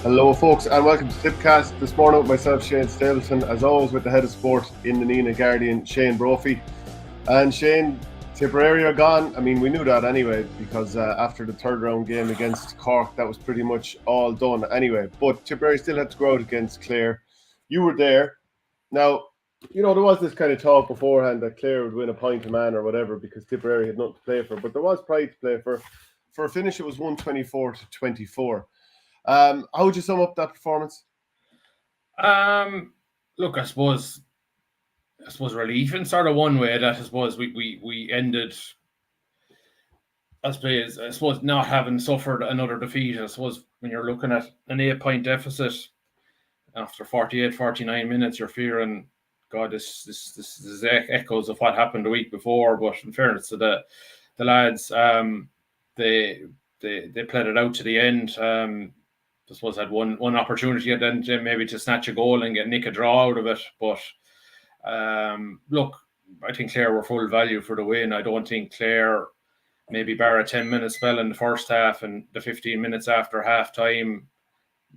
Hello folks and welcome to Tippcast. This morning with myself, Shane Stapleton, as always with the head of sport in the Nina Guardian, Shane Brophy. And Shane, Tipperary are gone. I mean, we knew that anyway, because after the third round game against Cork, that was pretty much all done anyway. But Tipperary still had to go out against Clare. You were there. Now, you know, there was this kind of talk beforehand that Clare would win a point a man or whatever because Tipperary had nothing to play for. But there was pride to play for. For a finish, it was 124-24. How would you sum up that performance? Look, I suppose relief in sort of one way that I suppose we ended. I suppose not having suffered another defeat. I suppose when you're looking at an 8-point deficit after 49 minutes, you're fearing, God, this is echoes of what happened the week before. But in fairness to the lads, they played it out to the end. I suppose had one opportunity and then maybe to snatch a goal and nick a draw out of it. But look, I think Clare were full value for the win. I don't think Clare, maybe bar a 10-minute spell in the first half and the 15 minutes after half time,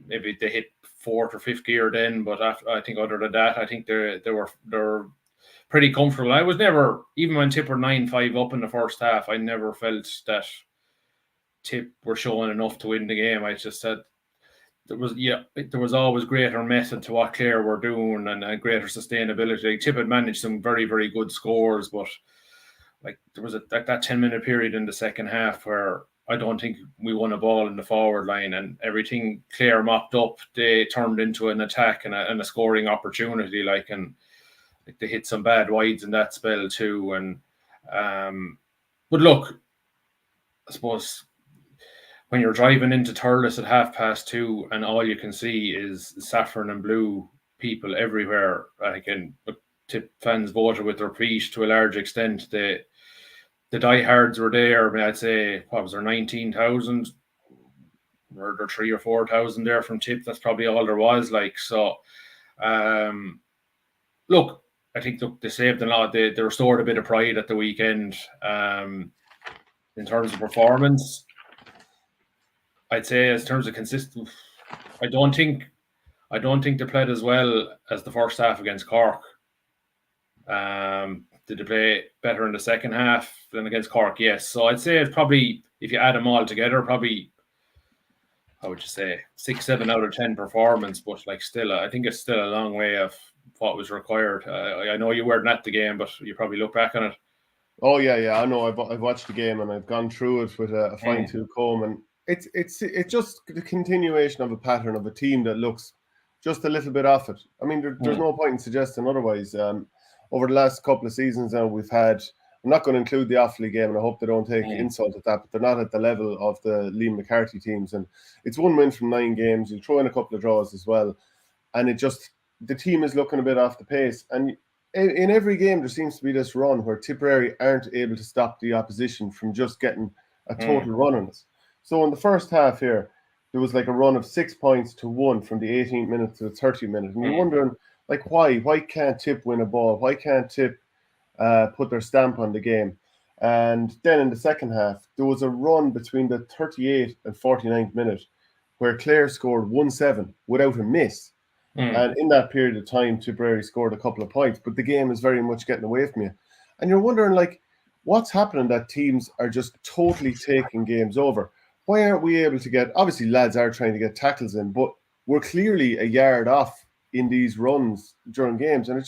maybe they hit fourth or fifth gear then. But I think other than that, I think they're pretty comfortable. I was never, even when Tip were 9-5 up in the first half, I never felt that Tip were showing enough to win the game. I just said, there was always greater method to what Clare were doing and greater sustainability. Tip had managed some very, very good scores, but like there was that 10-minute period in the second half where I don't think we won a ball in the forward line, and everything Clare mopped up, they turned into an attack and a scoring opportunity. And they hit some bad wides in that spell too. And but look, I suppose, when you're driving into Thurles at 2:30 and all you can see is saffron and blue people everywhere, and Tip fans voted with their feet to a large extent. The diehards were there. I mean, I'd say, what was there, 19,000? Were there 3,000 or 4,000 there from Tip? That's probably all there was. So, look, I think they saved a lot. They restored a bit of pride at the weekend. In terms of performance, I'd say, as terms of consistent, I don't think they played as well as the first half against Cork. Did they play better in the second half than against Cork? Yes. So I'd say it's probably, if you add them all together, probably, how would you say, 6-7 out of 10 performance. But still, I think it's still a long way of what was required. I know you weren't at the game, but you probably look back on it. Oh yeah. I know. I've watched the game and I've gone through it with a fine-tooth comb, and it's just the continuation of a pattern of a team that looks just a little bit off it. I mean, there's no point in suggesting otherwise. Over the last couple of seasons now, we've had, I'm not going to include the Offaly game, and I hope they don't take insult at that, but they're not at the level of the Liam McCarthy teams. And it's 1 win from 9 games. You throw in a couple of draws as well. And the team is looking a bit off the pace. And in every game, there seems to be this run where Tipperary aren't able to stop the opposition from just getting a total run on us. So in the first half here, there was like a run of 6 points to 1 from the 18th minute to the 30th minute. And you're wondering, why can't Tip win a ball? Why can't Tip put their stamp on the game? And then in the second half, there was a run between the 38th and 49th minute where Clare scored 1-7 without a miss. And in that period of time, Tipperary scored a couple of points, but the game is very much getting away from you. And you're wondering, what's happening that teams are just totally taking games over? Why aren't we able to get, obviously lads are trying to get tackles in, but we're clearly a yard off in these runs during games. And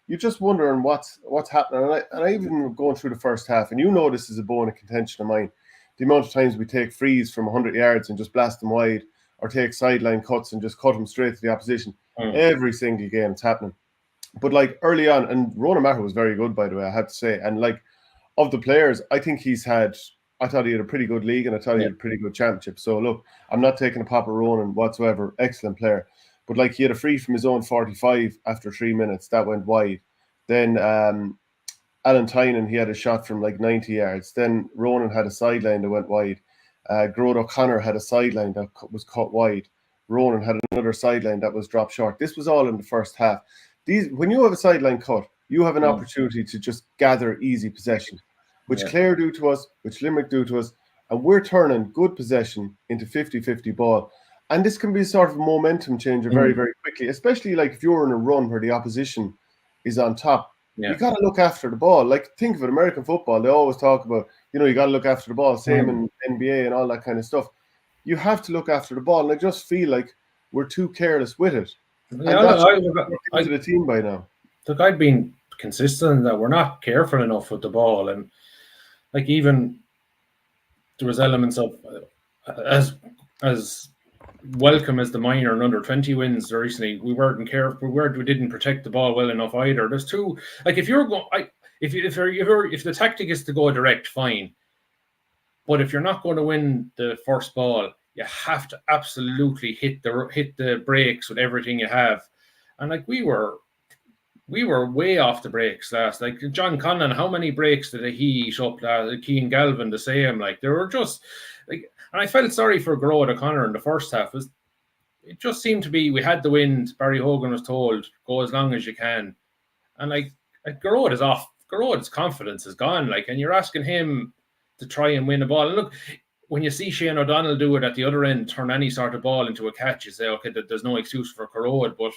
you're just wondering what's happening. And I even going through the first half, and this is a bone of contention of mine, the amount of times we take frees from 100 yards and just blast them wide, or take sideline cuts and just cut them straight to the opposition. Every single game it's happening. But early on, and Ronan Maher was very good, by the way, I have to say. And of the players, I think I thought he had a pretty good league, and I thought he had a pretty good championship. So look, I'm not taking a pop at Ronan whatsoever. Excellent player. But he had a free from his own 45 after 3 minutes. That went wide. Then Alan Tynan, he had a shot from 90 yards. Then Ronan had a sideline that went wide. Grode O'Connor had a sideline that was cut wide. Ronan had another sideline that was dropped short. This was all in the first half. When you have a sideline cut, you have an opportunity to just gather easy possession, which Clare do to us, which Limerick do to us, and we're turning good possession into 50-50 ball. And this can be sort of a momentum changer very, very quickly, especially like if you're in a run where the opposition is on top. You got to look after the ball. Like, think of it, American football, they always talk about, you got to look after the ball, same in NBA and all that kind of stuff. You have to look after the ball, and I just feel like we're too careless with it. Yeah, and that's into the team by now. Look, I've been consistent that we're not careful enough with the ball, and like even there was elements of as welcome as the minor and under 20 wins recently. We weren't careful. We didn't protect the ball well enough either. There's two. Like if you're going, if the tactic is to go direct, fine. But if you're not going to win the first ball, you have to absolutely hit the brakes with everything you have. And like we were way off the brakes last. Like John Conlon, how many breaks did he eat up last? Keane Galvin the same. Like they were just like. And I felt sorry for Garrod O'Connor in the first half. It just seemed to be we had the wind. Barry Hogan was told, go as long as you can. And like Garrod is off. Garrod's confidence is gone. Like, and you're asking him to try and win a ball. And look, when you see Shane O'Donnell do it at the other end, turn any sort of ball into a catch, you say, okay, there's no excuse for Garrod. But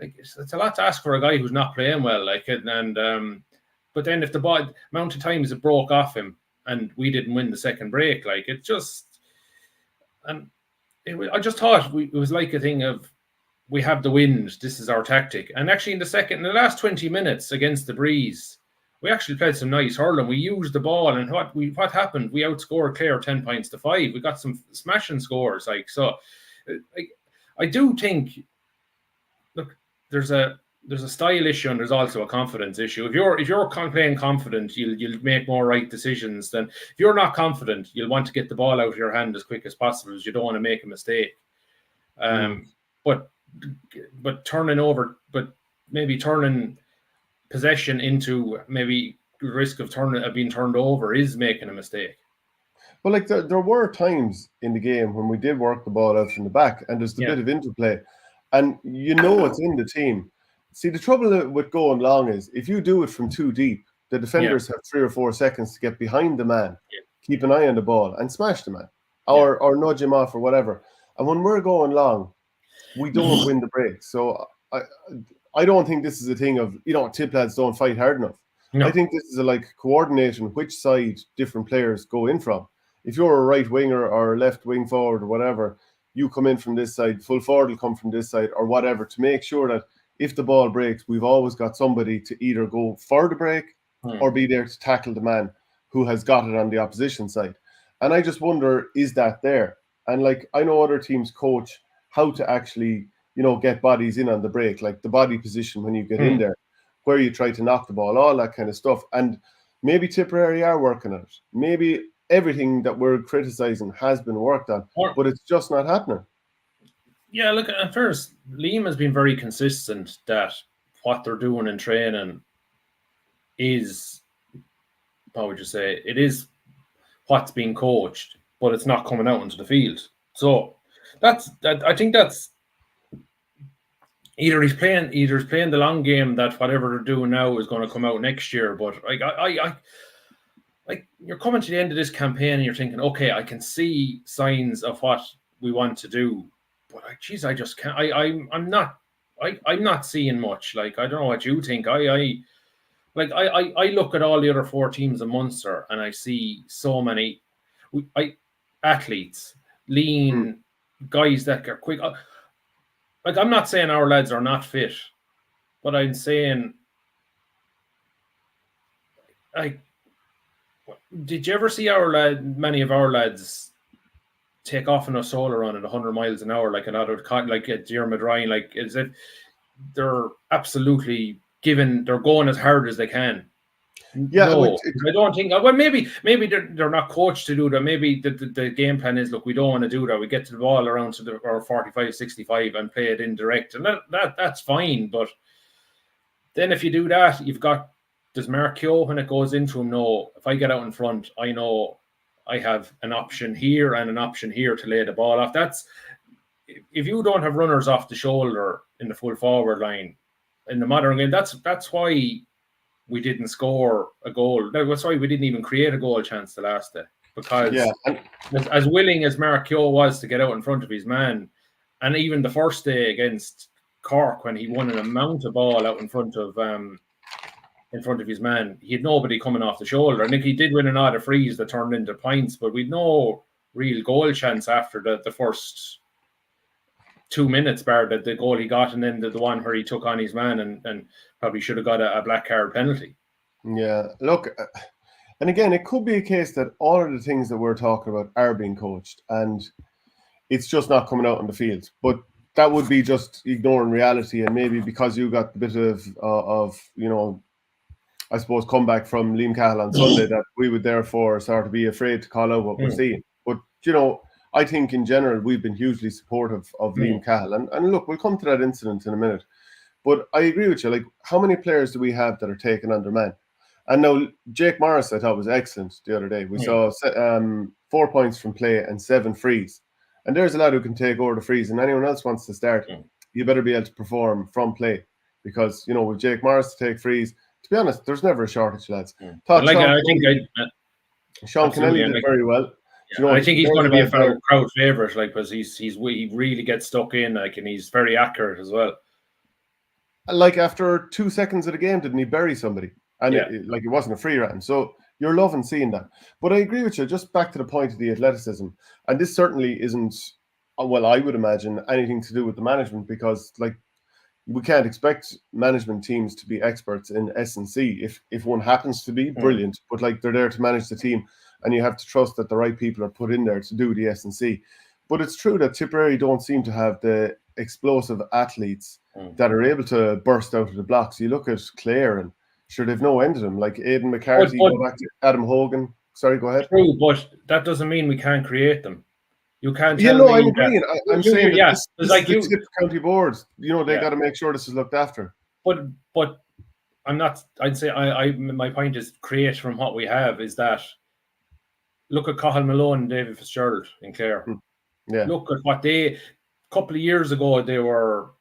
like, it's a lot to ask for a guy who's not playing well. Like, but then if the ball amount of times it broke off him, and we didn't win the second break. Like it just, and I just thought it was like a thing of we have the wind. This is our tactic. And actually, in the last 20 minutes against the Breeze, we actually played some nice hurling. We used the ball, and what happened? We outscored Clare 10 points to 5. We got some smashing scores. Like so, I do think. Look, there's a style issue and there's also a confidence issue. If you're playing confident, you'll make more right decisions than if you're not confident. You'll want to get the ball out of your hand as quick as possible, as you don't want to make a mistake. But maybe turning possession into maybe risk of being turned over is making a mistake. Well, like there were times in the game when we did work the ball out from the back, and there's a bit of interplay, and it's in the team. See, the trouble with going long is if you do it from too deep, the defenders have 3 or 4 seconds to get behind the man, keep an eye on the ball, and smash the man, or nudge him off or whatever. And when we're going long, we don't win the break. So I don't think this is a thing of tip lads don't fight hard enough. No. I think this is a coordination which side different players go in from. If you're a right winger or a left wing forward or whatever, you come in from this side, full forward will come from this side or whatever, to make sure that if the ball breaks, we've always got somebody to either go for the break or be there to tackle the man who has got it on the opposition side. And I just wonder, is that there? And I know other teams coach how to actually, get bodies in on the break, like the body position when you get in there, where you try to knock the ball, all that kind of stuff. And maybe Tipperary are working on it. Maybe everything that we're criticising has been worked on, but it's just not happening. Yeah, look, at first, Liam has been very consistent that what they're doing in training is, how would you say, it is what's being coached, but it's not coming out into the field. So I think that's either he's playing the long game that whatever they're doing now is going to come out next year. But you're coming to the end of this campaign and you're thinking, okay, I can see signs of what we want to do. But I just can't. I'm not seeing much. I don't know what you think. I look at all the other 4 teams in Munster and I see so many athletes, lean guys that are quick. I'm not saying our lads are not fit, but I'm saying, did you ever see many of our lads take off in a solo run at 100 miles an hour, like at Diarmid Ryan, as if they're absolutely they're going as hard as they can. Yeah, no, I don't think. Well, maybe they're not coached to do that. Maybe the game plan is, look, we don't want to do that. We get to the ball around to our 45, 65 and play it indirect, and that's fine. But then if you do that, does Mark Keogh, when it goes into him, know if I get out in front, I know I have an option here and an option here to lay the ball off. That's if you don't have runners off the shoulder in the full forward line in the modern game. That's why we didn't score a goal. That's why we didn't even create a goal chance the last day. because as willing as Mark Keogh was to get out in front of his man, and even the first day against Cork when he won an amount of ball out in front of his man, he had nobody coming off the shoulder. I think he did win an odd freeze that turned into points, but we'd no real goal chance after the first 2 minutes, bar the goal he got, and then the one where he took on his man and probably should have got a black card penalty. Yeah, look, and again, it could be a case that all of the things that we're talking about are being coached, and it's just not coming out on the field. But that would be just ignoring reality, and maybe because you got a bit of I suppose comeback from Liam Cahill on Sunday, that we would therefore sort of be afraid to call out what we're seeing. But I think in general we've been hugely supportive of Liam Cahill, and look, we'll come to that incident in a minute. But I agree with you. Like, how many players do we have that are taken under man? And now Jake Morris, I thought, was excellent the other day. We saw 4 points from play and 7 frees. And there's a lad who can take over the frees, and anyone else wants to start, you better be able to perform from play. Because, with Jake Morris to take frees, to be honest, there's never a shortage, lads. Sean Kennelly did very well. Yeah, I think he's going to be a crowd favourite, because he really gets stuck in, and he's very accurate as well. Like, after 2 seconds of the game, didn't he bury somebody? And it wasn't a free run. So you're loving seeing that. But I agree with you, just back to the point of the athleticism. And this certainly isn't, well, I would imagine, anything to do with the management, because, we can't expect management teams to be experts in S&C. If one happens to be, brilliant. But, they're there to manage the team, and you have to trust that the right people are put in there to do the S&C. But it's true that Tipperary don't seem to have the explosive athletes that are able to burst out of the blocks. You look at Clare, and sure, they've no end of them. Like Aidan McCarthy, go back to Adam Hogan. Sorry, go ahead. True, but that doesn't mean we can't create them. You can't tell me. I'm agreeing. I'm saying that this is the Tip County Board. They got to make sure this is looked after. But I'm not. I'd say my point is, create from what we have. Is that look at Cathal Malone and David Fitzgerald in Clare. Yeah. Look at what a couple of years ago they were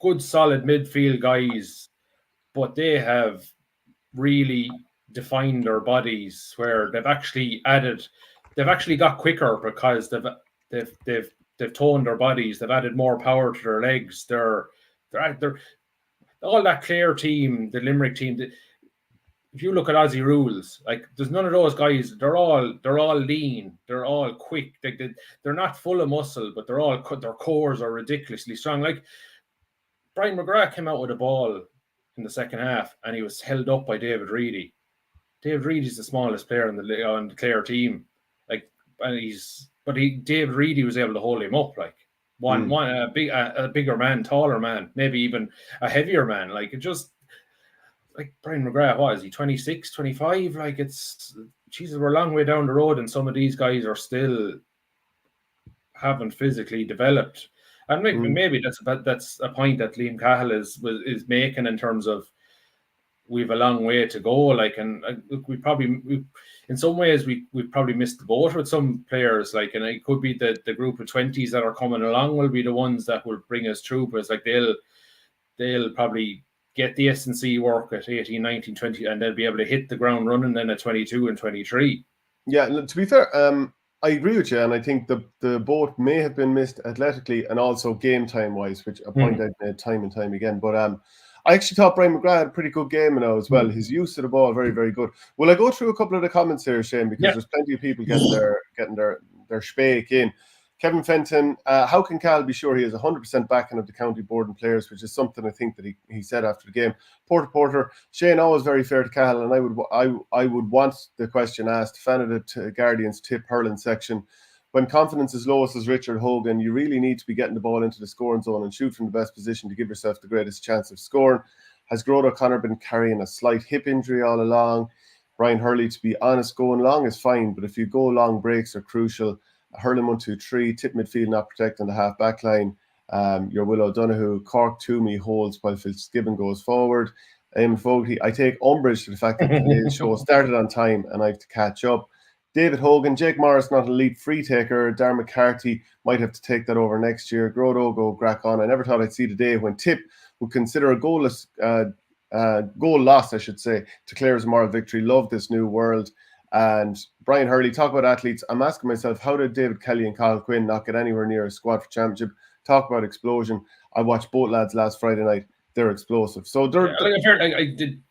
good, solid midfield guys, but they have really defined their bodies where they've actually got quicker because they've toned their bodies. They've added more power to their legs. They're all that Clare team, the Limerick team. If you look at Aussie rules, there's none of those guys. They're all lean. They're all quick. They're not full of muscle, but their cores are ridiculously strong. Like Brian McGrath came out with a ball in the second half, and he was held up by David Reedy. David Reedy's the smallest player on the Clare team. David Reedy was able to hold him up, a bigger man, taller man, maybe even a heavier man. Brian McGrath, what is he, 26, 25? We're a long way down the road, and some of these guys are still haven't physically developed. And maybe that's a point that Liam Cahill is making in terms of we've a long way to go. We probably in some ways we've probably missed the boat with some players. And it could be the group of 20s that are coming along will be the ones that will bring us through. Because they'll probably get the S&C work at 18, 19, 20, and they'll be able to hit the ground running then at 22 and 23. Yeah, to be fair, I agree with you, and I think the boat may have been missed athletically and also game time wise, which a point I've made time and time again. But I actually thought Brian McGrath had a pretty good game now as well. His use of the ball very, very good. Will I go through a couple of the comments here, Shane, because there's plenty of people getting their speak in. Kevin Fenton, how can Cal be sure he has 100% backing of the county board and players, which is something I think that he said after the game. Porter, Shane always very fair to Cal, and I would want the question asked. Fan of the Guardians tip hurling section. When confidence is lowest as Richard Hogan, you really need to be getting the ball into the scoring zone and shoot from the best position to give yourself the greatest chance of scoring. Has Grode O'Connor been carrying a slight hip injury all along? Brian Hurley, to be honest, going long is fine, but if you go long, breaks are crucial. Hurling 1-2-3, tip midfield not protecting the half back line. Your Will O'Donoghue, Cork Toomey holds while Fitzgibbon goes forward. Eamon Fogarty, I take umbrage to the fact that today's show started on time and I have to catch up. David Hogan, Jake Morris, not an elite free taker. Darren McCarthy might have to take that over next year. Grodo go crack on. I never thought I'd see the day when Tip would consider a goal loss, I should say, to Clare's moral victory. Love this new world. And Brian Hurley, talk about athletes. I'm asking myself, how did David Kelly and Cathal Quinn not get anywhere near a squad for championship? Talk about explosion. I watched both lads last Friday night. They're explosive. So they're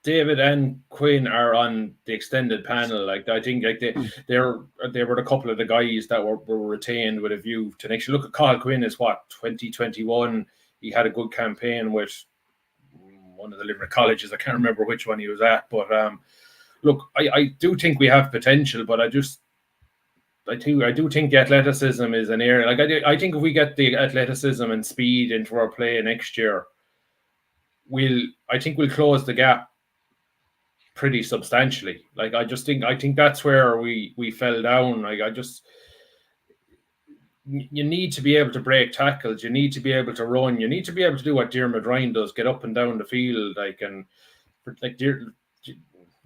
David and Quinn are on the extended panel. Like I think like they were a couple of the guys that were retained with a view to next year. Look at Cathal Quinn is 2021. He had a good campaign with one of the Limerick colleges. I can't remember which one he was at, but look, I do think we have potential, but I do think the athleticism is an area. Like I think if we get the athleticism and speed into our play next year, I think we'll close the gap pretty substantially. Like I think that's where we fell down. Like you need to be able to break tackles. You need to be able to run. You need to be able to do what Diarmuid Ryan does, get up and down the field.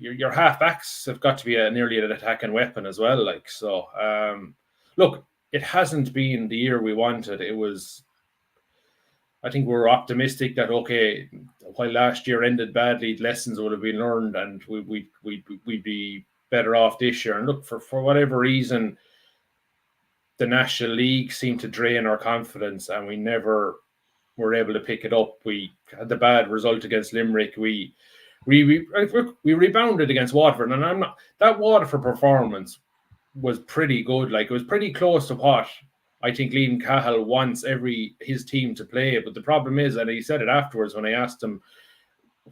Your halfbacks have got to be nearly an attacking weapon as well. Like so, look, it hasn't been the year we wanted. It was. I think we're optimistic that okay, while last year ended badly, lessons would have been learned, and we'd be better off this year. And look, for whatever reason, the National League seemed to drain our confidence, and we never were able to pick it up. We had the bad result against Limerick. We rebounded against Waterford, and that Waterford performance was pretty good. Like it was pretty close to what I think Liam Cahill wants his team to play. But the problem is, and he said it afterwards when I asked him,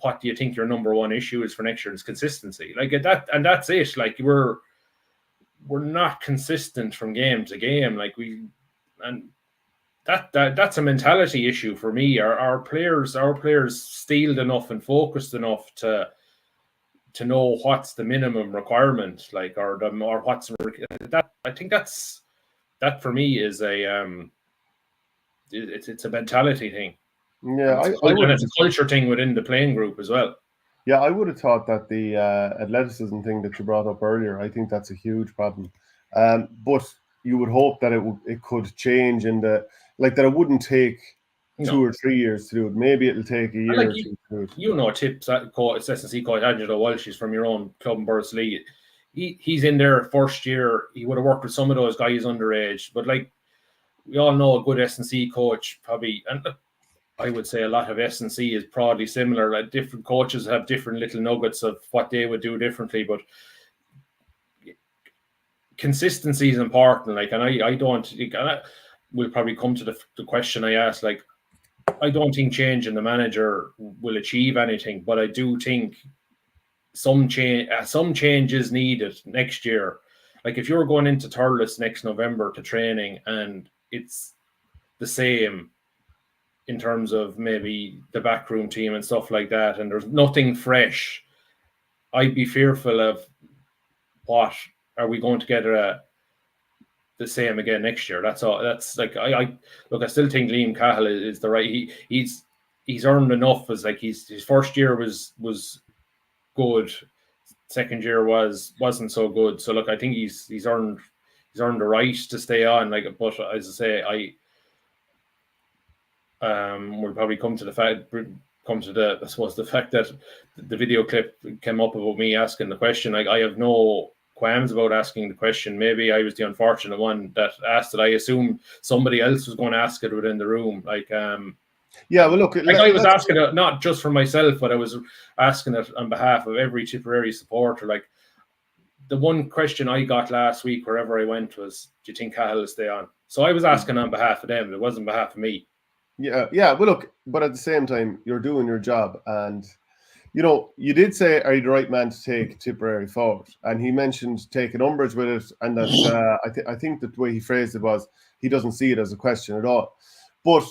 what do you think your number one issue is for next year? It's consistency. Like that, and that's it. Like we're not consistent from game to game. Like that's a mentality issue for me. Our players steeled enough and focused enough to know what's the minimum requirement, like or what's that. I think that for me is it's a mentality thing. Yeah, and it's a culture thing within the playing group as well. Yeah, I would have thought that the athleticism thing that you brought up earlier, I think that's a huge problem. But you would hope that it could change that it wouldn't take 2 or 3 years to do it. Maybe it'll take a year or two to do it. You know, Tips SSC coach Angelo Walsh is from your own club in Bursley. He's in there first year. He would have worked with some of those guys underage, but like we all know, a good S&C coach probably, and I would say a lot of S&C is probably similar. Like different coaches have different little nuggets of what they would do differently, but consistency is important. Like, and I don't. We'll probably come to the question I asked. Like, I don't think changing the manager will achieve anything, but I do think some change is needed next year. Like if you're going into Thurles next November to training and it's the same in terms of maybe the backroom team and stuff like that, and there's nothing fresh, I'd be fearful of what are we going to get the same again next year. That's all. That's like I still think Liam Cahill is the right. He's earned enough. As like his first year was good, second year wasn't so good. So look, I think he's earned the right to stay on. Like, but as I say, we'll probably come to the fact that the video clip came up about me asking the question. Like, I have no qualms about asking the question. Maybe I was the unfortunate one that asked it. I assumed somebody else was going to ask it within the room. Like, yeah, well, look, like I was asking it not just for myself, but I was asking it on behalf of every Tipperary supporter. Like, the one question I got last week wherever I went was, "Do you think Cahill will stay on?" So I was asking on behalf of them. It wasn't on behalf of me. Yeah. Well, look, but at the same time, you're doing your job, and you know, you did say, "Are you the right man to take Tipperary forward?" And he mentioned taking umbrage with it, and that I think that the way he phrased it was he doesn't see it as a question at all, but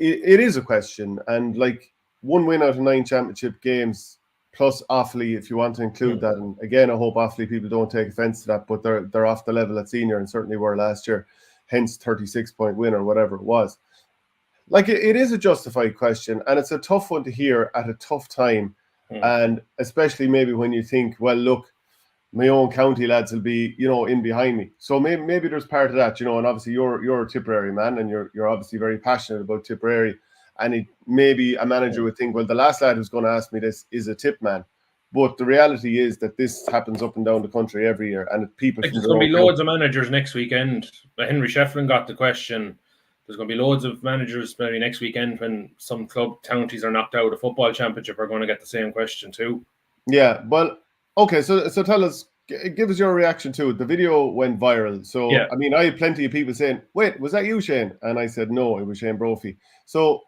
it is a question. And like, one win out of 9 championship games plus Offaly, if you want to include that. And again, I hope Offaly people don't take offence to that, but they're off the level at senior and certainly were last year, hence 36-point win or whatever it was. Like, it is a justified question, and it's a tough one to hear at a tough time. And especially maybe when you think, well, look, my own county lads will be, you know, in behind me. So maybe there's part of that, you know, and obviously you're a Tipperary man, and you're obviously very passionate about Tipperary. And maybe a manager would think, well, the last lad who's going to ask me this is a Tip man. But the reality is that this happens up and down the country every year, and people Like, from there's going to be loads of managers next weekend. Henry Shefflin got the question. There's going to be loads of managers maybe next weekend when some club counties are knocked out of the football championship are going to get the same question too. Yeah, well, okay, so tell us, give us your reaction to it. The video went viral. So, Yeah. I mean, I had plenty of people saying, wait, was that you, Shane? And I said, no, it was Shane Brophy. So,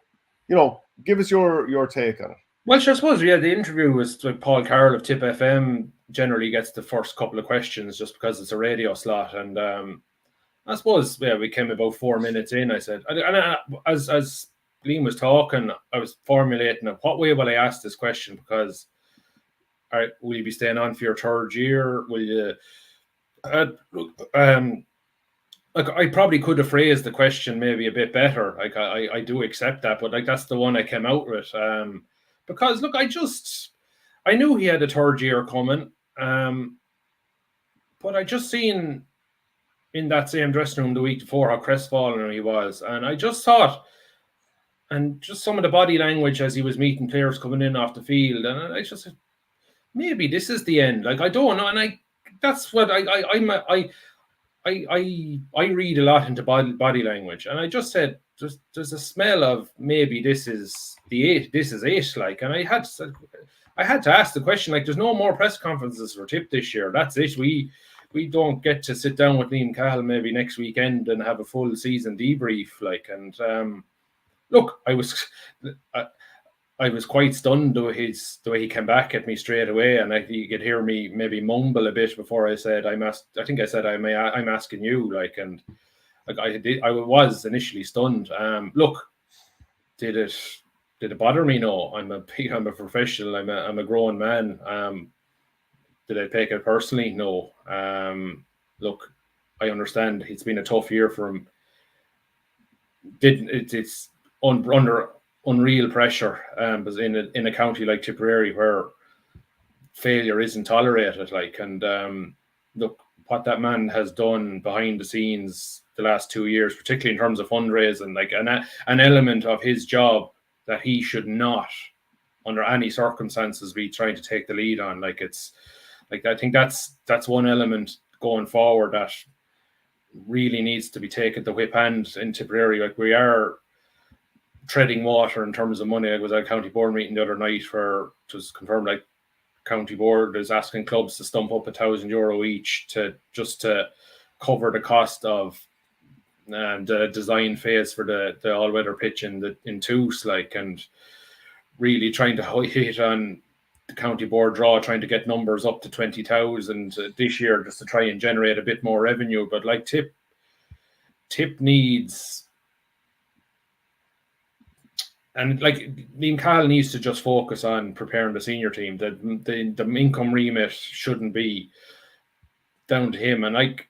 give us your take on it. Well, sure, I suppose, yeah, the interview was like Paul Carroll of Tip FM generally gets the first couple of questions just because it's a radio slot. And I suppose, yeah, we came about 4 minutes in. I said, as Liam was talking, I was formulating what way will I ask this question? Because, all right, will you be staying on for your third year? Will you? Like, I probably could have phrased the question maybe a bit better. Like, I do accept that, but like that's the one I came out with. Because look, I knew he had a third year coming. But I just seen in that same dressing room the week before how crestfallen he was, and I just thought, and just some of the body language as he was meeting players coming in off the field, and I just said, maybe this is the end. Like, I don't know, and that's what I read a lot into body language, and I just said there's a smell of maybe this is it. Like, and I had to ask the question. Like, there's no more press conferences for Tip this year. That's it. We don't get to sit down with Liam Cahill maybe next weekend and have a full season debrief. Like, and look, I was quite stunned the way he came back at me straight away, and you could hear me maybe mumble a bit before I said I'm asking you, like, and like I was initially stunned. Look, did it bother me? No, I'm a professional. I'm a grown man. Did I take it personally? No. Look, I understand it's been a tough year for him. It's under unreal pressure, but in a county like Tipperary where failure isn't tolerated, like, and look what that man has done behind the scenes the last 2 years, particularly in terms of fundraising, like an element of his job that he should not, under any circumstances, be trying to take the lead on. Like, it's like, I think that's one element going forward that really needs to be taken the whip hand in Tipperary. Like, we are treading water in terms of money. I was at a county board meeting the other night where it was confirmed, like, county board is asking clubs to stump up €1,000 each to cover the cost of the design phase for the all-weather pitch in Toos, like, and really trying to hit on the county board draw, trying to get numbers up to 20,000 this year just to try and generate a bit more revenue. But like, Tip needs, and like, Liam Cahill needs to just focus on preparing the senior team. The income remit shouldn't be down to him. And like,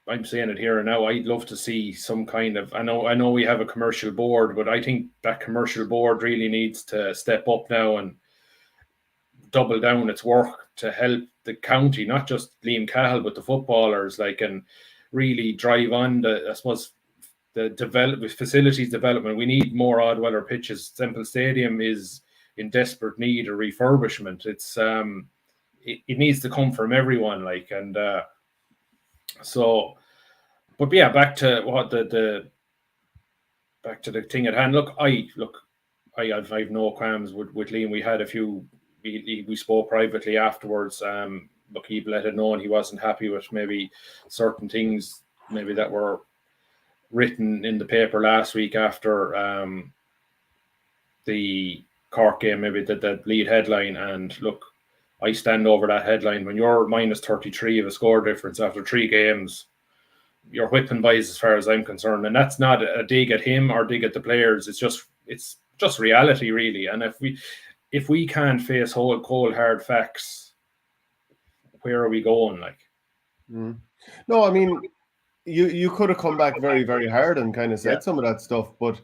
I'm saying it here and now, I'd love to see some kind of, I know we have a commercial board, but I think that commercial board really needs to step up now and double down its work to help the county, not just Liam Cahill, but the footballers, like, and really drive on the facilities development. We need more odd weather pitches. Semple Stadium is in desperate need of refurbishment. It's it needs to come from everyone, like, and so, but yeah, back to what back to the thing at hand. Look, I've no qualms with Liam. We had a few. We spoke privately afterwards. Look, he let it known he wasn't happy with maybe certain things, maybe that were written in the paper last week after the Cork game, maybe the lead headline. And look, I stand over that headline. When you're minus 33 of a score difference after 3 games, you're whipping boys as far as I'm concerned. And that's not a dig at him or dig at the players. It's just reality, really. And if we can't face cold hard facts, where are we going? Like, No, I mean, you could have come back very, very hard and kind of said some of that stuff, but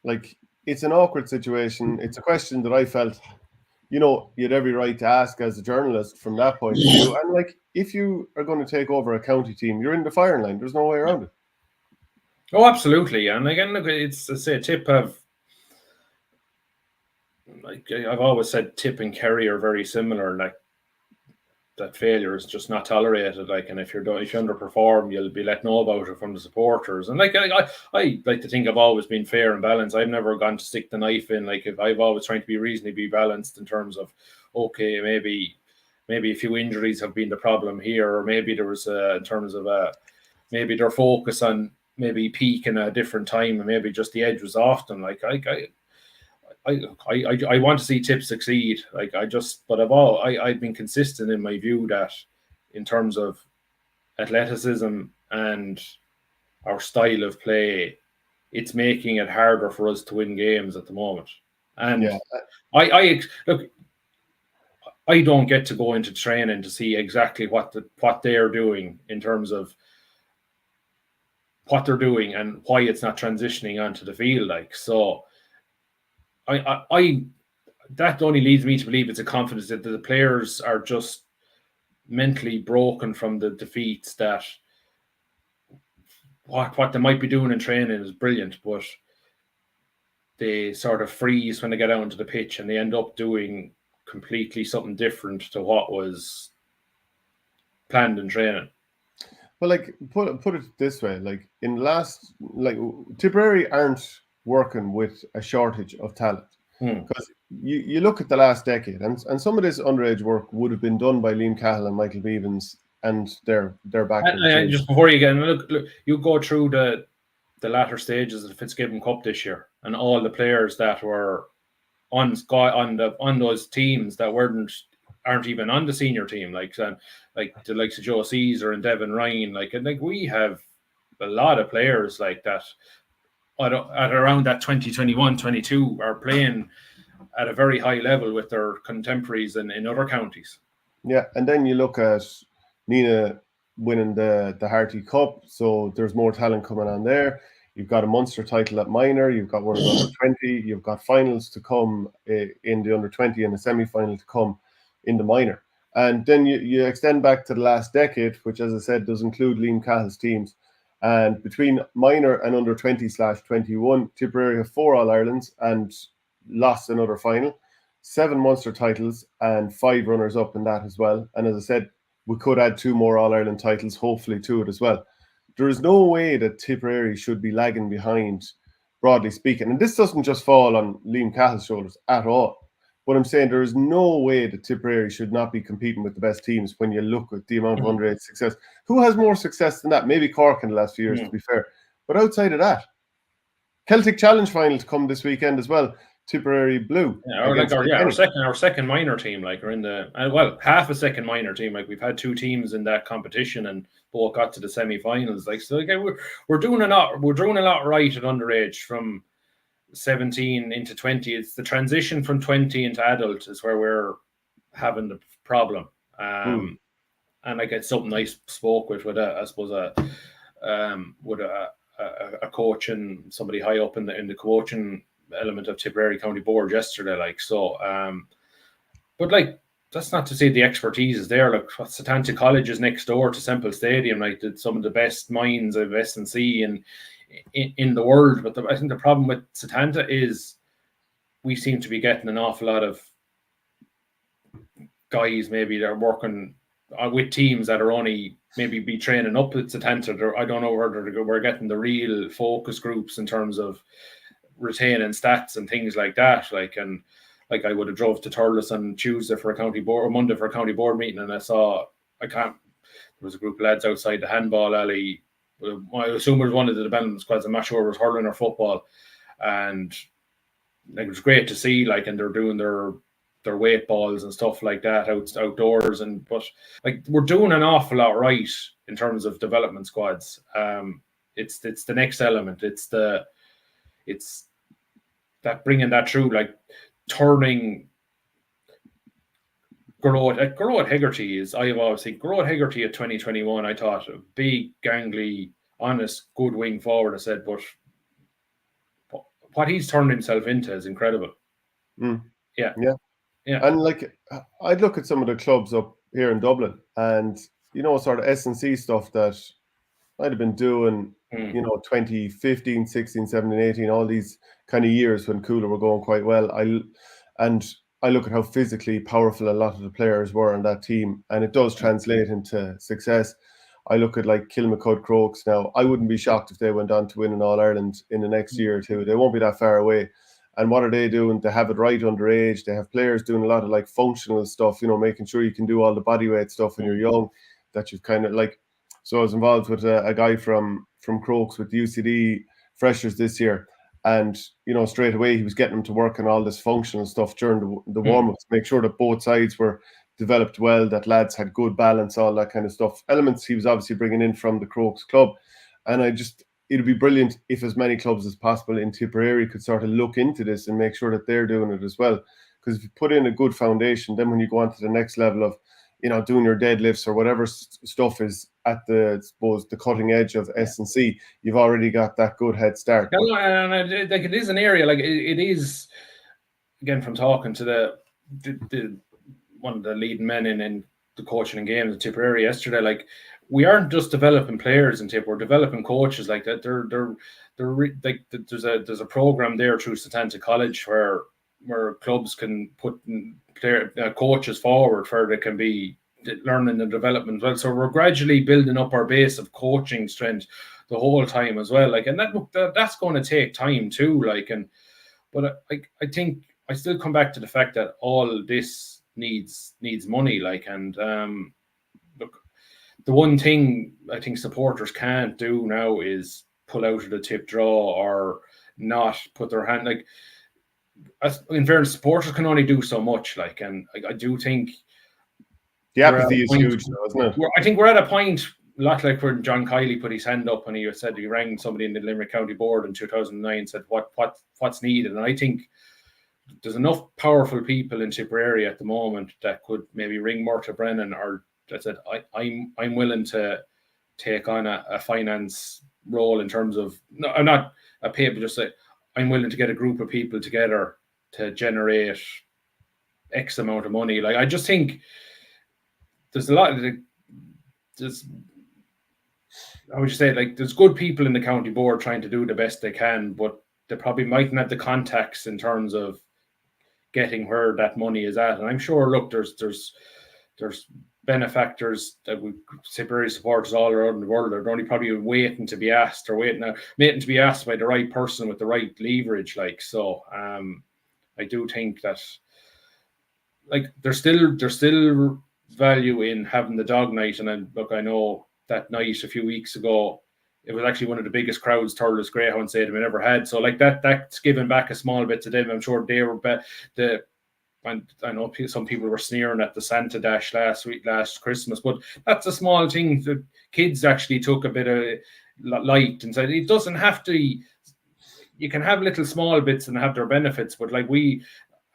like, it's an awkward situation. It's a question that I felt, you had every right to ask as a journalist from that point of view. And like, if you are going to take over a county team, you're in the firing line. There's no way around it. Oh, absolutely. And again, look, it's, I say, Tip have, like I've always said, Tip and Kerry are very similar. Like that failure is just not tolerated. Like, and if you underperform, you'll be let know about it from the supporters. And like I like to think I've always been fair and balanced. I've never gone to stick the knife in. Like, if I've always tried to be reasonably balanced in terms of, okay, maybe a few injuries have been the problem here, or maybe there was in terms of maybe their focus on maybe peaking at a different time, and maybe just the edge was off them. Like I want to see Tip succeed. Like but I've been consistent in my view that in terms of athleticism and our style of play, it's making it harder for us to win games at the moment. And Yeah. I look, I don't get to go into training to see exactly what they're doing in terms of what they're doing and why it's not transitioning onto the field. Like, so I that only leads me to believe it's a confidence that the players are just mentally broken from the defeats, that what they might be doing in training is brilliant, but they sort of freeze when they get out into the pitch and they end up doing completely something different to what was planned in training. Well, like put it this way, like Tipperary aren't working with a shortage of talent, because you look at the last decade, and some of this underage work would have been done by Liam Cahill and Michael Beavens and their back. And just before you get look, you go through the latter stages of the Fitzgibbon Cup this year, and all the players that were on those teams that aren't even on the senior team, like the likes of Joe Caesar and Devin Ryan, and we have a lot of players like that at around that 2021-22 are playing at a very high level with their contemporaries in other counties. Yeah, and then you look at Nina winning the Harty Cup, so there's more talent coming on there. You've got a Munster title at minor, you've got one of the under 20, you've got finals to come in the under 20 and a semi-final to come in the minor. And then you extend back to the last decade, which, as I said, does include Liam Cahill's teams. And between minor and under 20/21, Tipperary have 4 All-Irelands and lost another final, 7 Munster titles and 5 runners-up in that as well. And as I said, we could add 2 more All-Ireland titles, hopefully, to it as well. There is no way that Tipperary should be lagging behind, broadly speaking. And this doesn't just fall on Liam Cahill's shoulders at all. But I'm saying there is no way that Tipperary should not be competing with the best teams when you look at the amount of underage success. Who has more success than that? Maybe Cork in the last few years, to be fair. But outside of that, Celtic Challenge final to come this weekend as well. Tipperary Blue. Yeah, our second minor team, like, are in the half a second minor team. Like, we've had 2 teams in that competition and both got to the semi-finals. Like, so we're doing a lot. We're doing a lot right at underage from 17 into 20. It's the transition from 20 into adult is where we're having the problem. And like, it's something I spoke with a coach and somebody high up in the coaching element of Tipperary County Board yesterday. Like, so, but like, that's not to say the expertise is there. Like, Setanta College is next door to Semple Stadium. Like, some of the best minds of S&C in the world. But I think the problem with Setanta is we seem to be getting an awful lot of guys maybe that are working with teams that are only maybe be training up at Setanta. I don't know whether we're getting the real focus groups in terms of retaining stats and things like that. Like, and like, I would have drove to Thurles on Tuesday for a county board, or Monday for a county board meeting, and there was a group of lads outside the handball alley. I assume it was one of the development squads. I'm not sure it was hurling or football, and like, it was great to see. Like, and they're doing their weight balls and stuff like that outdoors. But like, we're doing an awful lot right in terms of development squads. It's the next element. It's that bringing that through, like turning Garrod Hegarty is, I have always seen Garrod Hegarty at 2021, I thought a big, gangly, honest, good wing forward. I said, but what he's turned himself into is incredible. Yeah. And like, I'd look at some of the clubs up here in Dublin, and sort of S&C stuff that I'd have been doing, 2015, 16, 17, 18, all these kind of years when Cooler were going quite well. And I look at how physically powerful a lot of the players were on that team, and it does translate into success. I look at like Kilmacud Crokes now. I wouldn't be shocked if they went on to win an All-Ireland in the next year or two. They won't be that far away. And what are they doing? They have it right underage. They have players doing a lot of like functional stuff, making sure you can do all the bodyweight stuff when you're young, that you've kind of like. So I was involved with a guy from Crokes with UCD freshers this year. And, straight away he was getting them to work on all this functional stuff during the warm-ups, make sure that both sides were developed well, that lads had good balance, all that kind of stuff. Elements he was obviously bringing in from the Crokes club. And it'd be brilliant if as many clubs as possible in Tipperary could sort of look into this and make sure that they're doing it as well. Because if you put in a good foundation, then when you go on to the next level of, doing your deadlifts or whatever stuff is at the cutting edge of S&C, you've already got that good head start. And like it is an area, like it is, again, from talking to the one of the leading men in the coaching and games in Tipperary yesterday, like we aren't just developing players in Tip, we're developing coaches like that. They're like there's a program there through Satanta College where clubs can put coaches forward where they can be learning and development. Well, so we're gradually building up our base of coaching strength the whole time as well. Like, and that's going to take time too. Like, but I think I still come back to the fact that all this needs money. Like, and look, the one thing I think supporters can't do now is pull out of the Tip draw or not put their hand. Like, in fairness, supporters can only do so much. Like, and I do think the apathy is huge, though, isn't it? I think we're at a point, a lot like when John Kiley put his hand up and he said he rang somebody in the Limerick County Board in 2009 and said what's needed. And I think there's enough powerful people in Tipperary at the moment that could maybe ring Murta Brennan or that said I'm willing to take on a finance role in terms of I'm not a pay, but just say I'm willing to get a group of people together to generate X amount of money. Like, I just think there's a lot of I would just say, like, there's good people in the county board trying to do the best they can, but they probably mightn't have the contacts in terms of getting where that money is at. And I'm sure, look, there's benefactors that we Tipperary supporters all around the world are only probably waiting to be asked or waiting to be asked by the right person with the right leverage. Like, so I do think that, like, there's still value in having the dog night. And then, look, I know that night a few weeks ago, it was actually one of the biggest crowds Thurles Greyhound Stadium we ever had. So, like, that's given back a small bit to them. I'm sure they were and I know some people were sneering at the Santa Dash last Christmas, but that's a small thing. The kids actually took a bit of light and said it doesn't have to. You can have little small bits and have their benefits, but like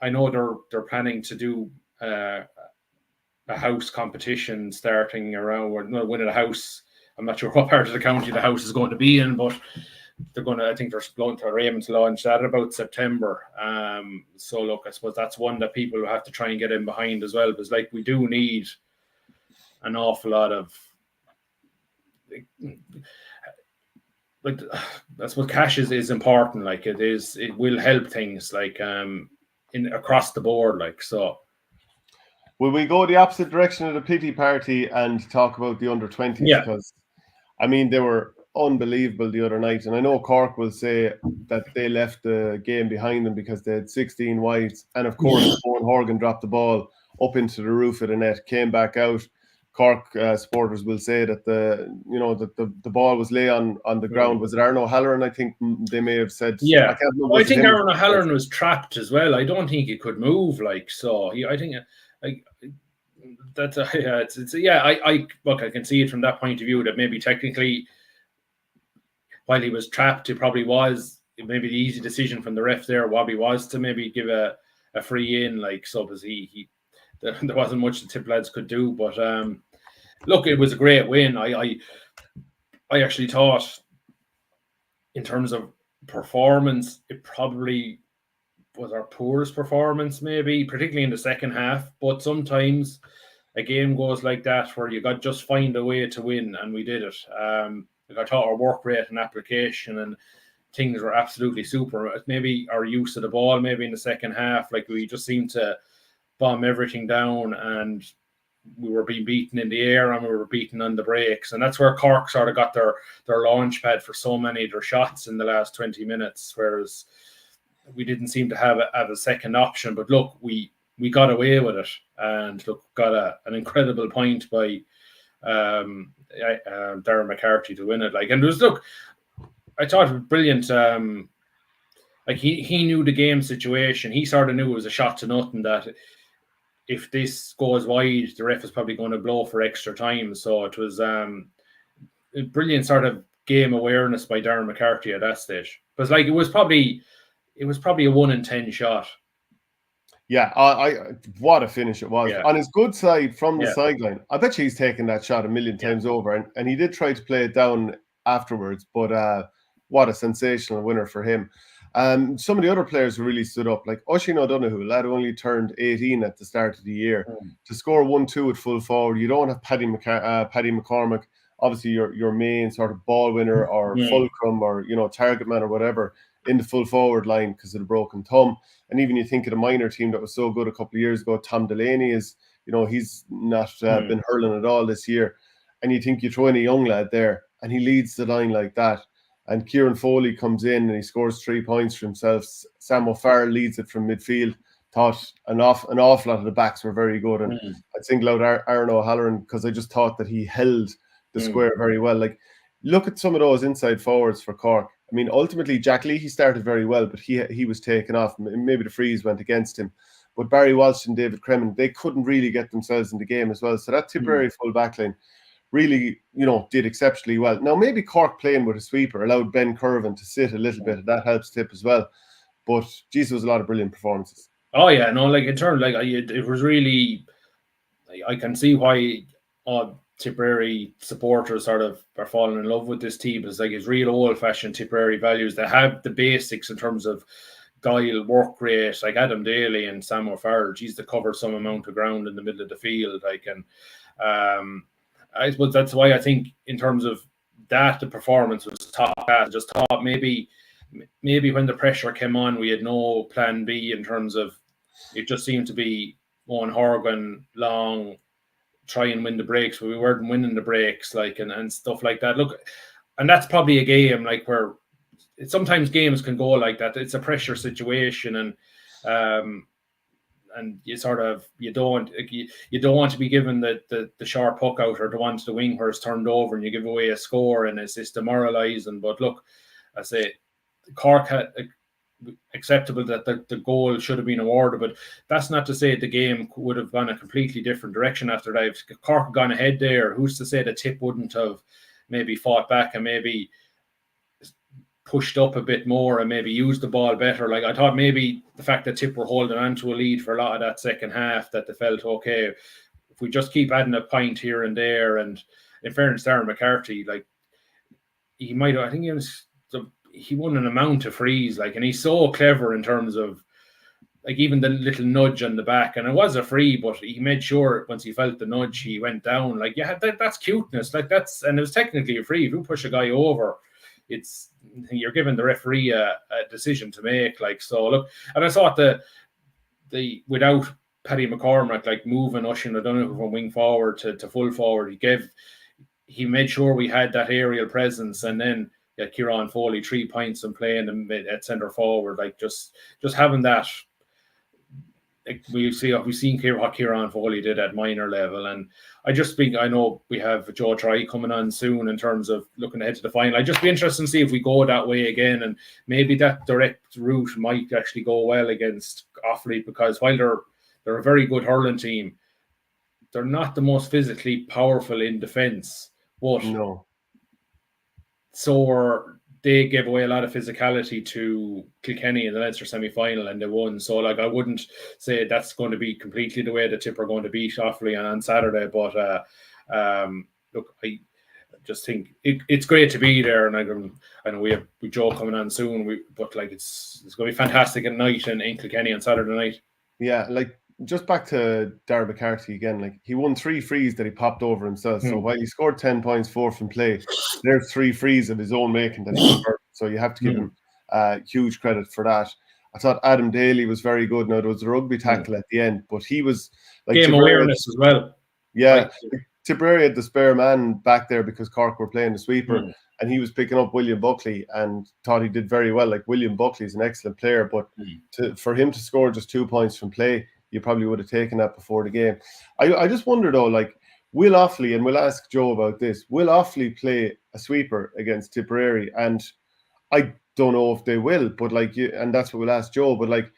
I know they're planning to do a house competition starting around winning a house. I'm not sure what part of the county the house is going to be in, but I think they're going to aim to launch that about September. So look, I suppose that's one that people will have to try and get in behind as well, because like we do need an awful lot of, like, I suppose cash is important. Like, it will help things like in across the board. Like, so. Will we go the opposite direction of the pity party and talk about the under-20s? Yeah. Because, I mean, they were unbelievable the other night. And I know Cork will say that they left the game behind them because they had 16 wides. And, of course, Owen Horgan dropped the ball up into the roof of the net, came back out. Cork supporters will say that the ball was lay on the ground. Was it Aaron O'Halloran? I think they may have said. Yeah, I think Aaron O'Halloran was trapped as well. I don't think he could move. Like, so I think that's I look, I can see it from that point of view that maybe technically, while he was trapped, it probably was maybe the easy decision from the ref there, Wobby, was to maybe give a free in, like, so, because there wasn't much the Tip lads could do. But look, it was a great win. I actually thought, in terms of performance, it probably was our poorest performance, maybe, particularly in the second half. But sometimes a game goes like that where you got just find a way to win, and we did it. I thought our work rate and application and things were absolutely super. Maybe our use of the ball, maybe in the second half, like we just seemed to bomb everything down, and we were being beaten in the air and we were beaten on the breaks. And that's where Cork sort of got their launch pad for so many of their shots in the last 20 minutes, whereas we didn't seem to have a second option. But look, we got away with it, and look, got an incredible point by Darren McCarthy to win it. Like, and it was, look, I thought it was brilliant. Like he knew the game situation. He sort of knew it was a shot to nothing, that if this goes wide, the ref is probably going to blow for extra time. So it was a brilliant sort of game awareness by Darren McCarthy at that stage. Because like it was probably a 1 in 10 shot. Yeah, I what a finish it was. Yeah. On his good side from the sideline. I bet you he's taken that shot a million times over, and he did try to play it down afterwards, but what a sensational winner for him. Some of the other players who really stood up, like Oisin O'Donoghue, a lad who only turned 18 at the start of the year, to score 1-2 at full forward. You don't have Paddy McCormack, obviously your main sort of ball winner or fulcrum or target man or whatever, in the full forward line because of the broken thumb. And even you think of the minor team that was so good a couple of years ago, Tom Delaney is, he's not been hurling at all this year. And you think you throw in a young lad there and he leads the line like that. And Kieran Foley comes in and he scores 3 points for himself. Sam O'Farrell leads it from midfield. Thought an awful lot of the backs were very good. And I'd single out Aaron O'Halloran because I just thought that he held the square very well. Like, look at some of those inside forwards for Cork. I mean, ultimately, Jack Leahy started very well, but he was taken off. Maybe the freeze went against him. But Barry Walsh and David Cremin, they couldn't really get themselves in the game as well. So that Tipperary full backline really, did exceptionally well. Now, maybe Cork playing with a sweeper allowed Ben Curvin to sit a little bit. That helps Tip as well. But, geez, there was a lot of brilliant performances. Oh, yeah. No, like, in terms, like, it was really... I can see why Tipperary supporters sort of are falling in love with this team. It's like it's real old-fashioned Tipperary values. They have the basics in terms of guile, work rate, like Adam Daly and Sam O'Farrell. Geez, they covered some amount of ground in the middle of the field. Like, and I suppose that's why I think in terms of that, the performance was top. I just thought maybe when the pressure came on, we had no plan B in terms of it. Just seemed to be Owen Horgan long, try and win the breaks, but we weren't winning the breaks, like, and stuff like that. Look, and that's probably a game like where sometimes games can go like that. It's a pressure situation, and you sort of you don't want to be given the sharp puck out or the one to the wing where it's turned over and you give away a score and it's demoralising. But look, I say Cork had acceptable that the goal should have been awarded, but that's not to say the game would have gone a completely different direction after that. If Cork had gone ahead there, who's to say the Tip wouldn't have maybe fought back and maybe pushed up a bit more and maybe used the ball better. Like, I thought maybe the fact that Tip were holding on to a lead for a lot of that second half, that they felt, okay, if we just keep adding a point here and there. And in fairness, Darren McCarthy, like, he might have, I think he won an amount of frees, like, and he's so clever in terms of, like, even the little nudge on the back, and it was a free, but he made sure once he felt the nudge, he went down. Like, yeah, that's cuteness. Like, and it was technically a free. If you push a guy over, you're giving the referee a decision to make. Like, so look, and I thought the without Paddy McCormack, like, moving Oisin O'Donoghue from wing forward to full forward, he made sure we had that aerial presence, and then Kieran Foley 3 points and playing at centre forward, like, just having that. Like, we've seen what Kieran Foley did at minor level, and I know we have Joe Try coming on soon in terms of looking ahead to the final. I'd just be interested to see if we go that way again, and maybe that direct route might actually go well against Offaly, because while they're a very good hurling team, they're not the most physically powerful in defence, but no. So they gave away a lot of physicality to Kilkenny in the Leinster semi-final, and they won. So, like, I wouldn't say that's going to be completely the way the Tip are going to beat Offaly on Saturday. But look, I just think it's great to be there, and I know we have Joe coming on soon. But like, it's going to be fantastic at night in Kilkenny on Saturday night. Yeah, like, just back to Darren McCarthy again, like, he won 3 frees that he popped over himself. So while he scored 10 points, 4 from play, there's 3 frees of his own making that he converted. So you have to give him Huge credit for that. I thought Adam Daly was very good. Now, there was a rugby tackle at the end, but he was like game awareness as well. Yeah, Tipperary had the spare man back there because Cork were playing the sweeper, and he was picking up William Buckley and thought he did very well. Like, William Buckley is an excellent player, but for him to score just 2 points from play, you probably would have taken that before the game. I just wonder though, like, will Offaly, and we'll ask Joe about this, will Offaly play a sweeper against Tipperary? And I don't know if they will, but like, and that's what we'll ask Joe, but like,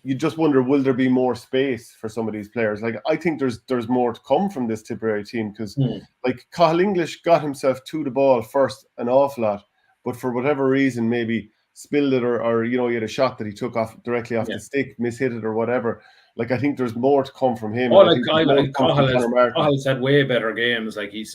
you just wonder, will there be more space for some of these players? Like, I think there's more to come from this Tipperary team, because like, Cathal English got himself to the ball first an awful lot, but for whatever reason, maybe spilled it, or he had a shot that he took directly off the stick, mishit it or whatever. Like, I think there's more to come from him. Cahill's had way better games. Like, he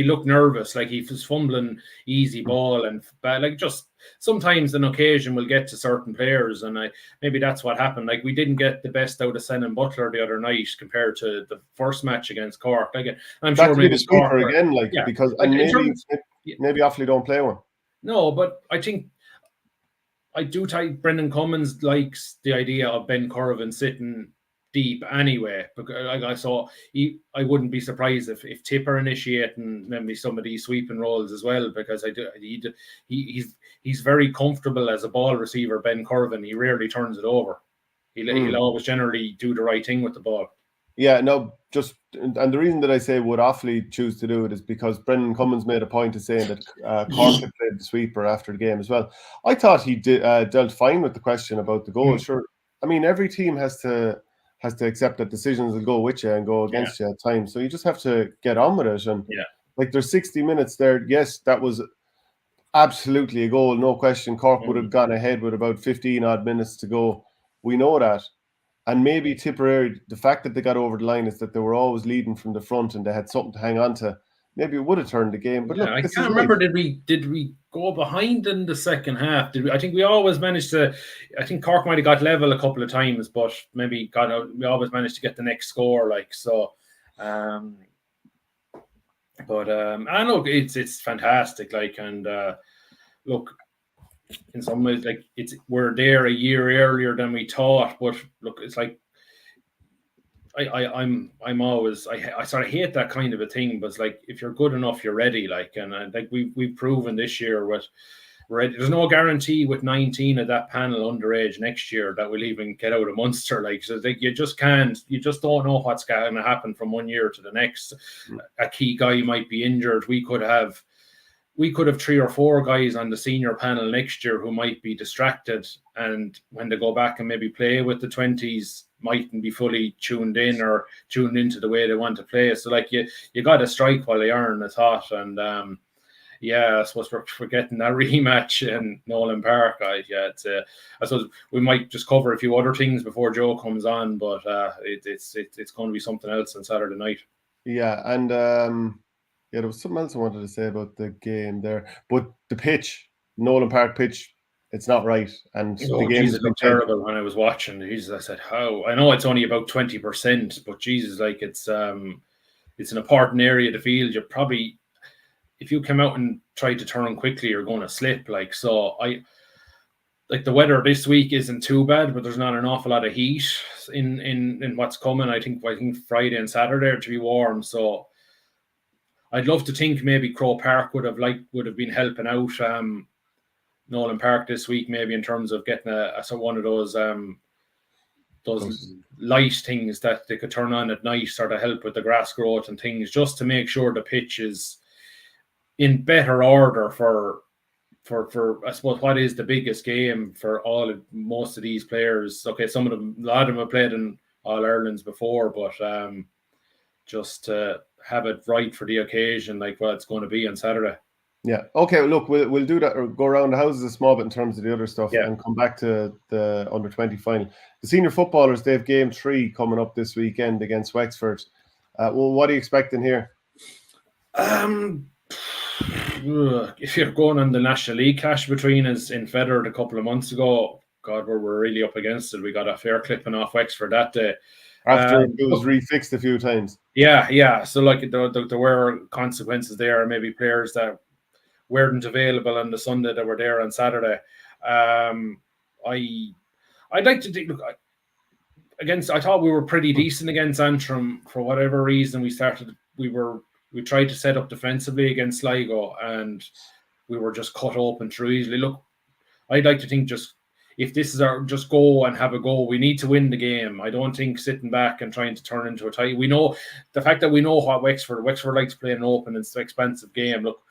looked nervous. Like, he was fumbling easy ball and like, just sometimes an occasion will get to certain players, and maybe that's what happened. Like, we didn't get the best out of Senan Butler the other night compared to the first match against Cork. Like, I'm sure maybe the sweeper again, because maybe Offaly don't play one. No, but I think I do think Brendan Cummins likes the idea of Ben Curvin sitting deep anyway, because I wouldn't be surprised if Tipper initiating maybe some of these sweeping roles as well, because he's very comfortable as a ball receiver. Ben Curvin, he rarely turns it over. He'll always generally do the right thing with the ball. Yeah, no, and the reason that I say would Offaly choose to do it is because Brendan Cummins made a point of saying that Cork had played the sweeper after the game as well. I thought he dealt fine with the question about the goal. Sure, I mean, every team has to accept that decisions will go with you and go against you at times. So you just have to get on with it. And like, there's 60 minutes there. Yes, that was absolutely a goal, no question. Cork would have gone ahead with about 15 odd minutes to go. We know that. And maybe Tipperary, the fact that they got over the line is that they were always leading from the front and they had something to hang on to. Maybe it would have turned the game. But look, I can't remember. Did we go behind in the second half? I think we always managed to. I think Cork might have got level a couple of times, but maybe we always managed to get the next score. Like, so. I know it's fantastic. Like, and look, in some ways, like, we're there a year earlier than we thought. But look, it's like, I'm always, I sort of hate that kind of a thing, but it's like, if you're good enough, you're ready. Like, and like we've proven this year with ready. There's no guarantee with 19 of that panel underage next year that we'll even get out of Munster. Like, so like, you just don't know what's going to happen from one year to the next. A key guy might be injured. We could have 3 or 4 guys on the senior panel next year who might be distracted, and when they go back and maybe play with the 20s, mightn't be fully tuned in or tuned into the way they want to play. So like, you got to strike while they are, I thought. And I suppose we're getting that rematch in Nolan Park. I suppose we might just cover a few other things before Joe comes on, but it's going to be something else on Saturday night. Yeah, and there was something else I wanted to say about the game there, but the pitch, Nolan Park pitch, it's not right. And the game has been terrible. When I was watching, Jesus, I said, how? I know it's only about 20%, but Jesus, like, it's an important area of the field. You're probably, if you come out and try to turn quickly, you're going to slip. Like, so like, the weather this week isn't too bad, but there's not an awful lot of heat in what's coming. I think Friday and Saturday to be warm. So I'd love to think maybe Crow Park would have been helping out Nolan Park this week, maybe in terms of getting one of those light things that they could turn on at night, sort of help with the grass growth and things, just to make sure the pitch is in better order for I suppose what is the biggest game for most of these players. Okay, a lot of them have played in All Irelands before, but just to have it right for the occasion, like what it's going to be on Saturday. Yeah. Okay. Look, we'll do that, or go around the houses a small bit in terms of the other stuff, and come back to the under-20 final. The senior footballers, they have game 3 coming up this weekend against Wexford. Well, what are you expecting here? If you're going on the National League clash between us in Federer a couple of months ago, God, we're really up against it. We got a fair clipping off Wexford that day. After it was refixed a few times. Yeah. So like there were consequences there, maybe players that weren't available on the Sunday that were there on Saturday. I'd like to think, look, I thought we were pretty decent against Antrim. For whatever reason, we tried to set up defensively against Sligo, and we were just cut open too easily. Look, I'd like to think if this is just go and have a go, we need to win the game. I don't think sitting back and trying to turn into a tie. We know the fact that we know what Wexford likes playing an open and expensive game. Look,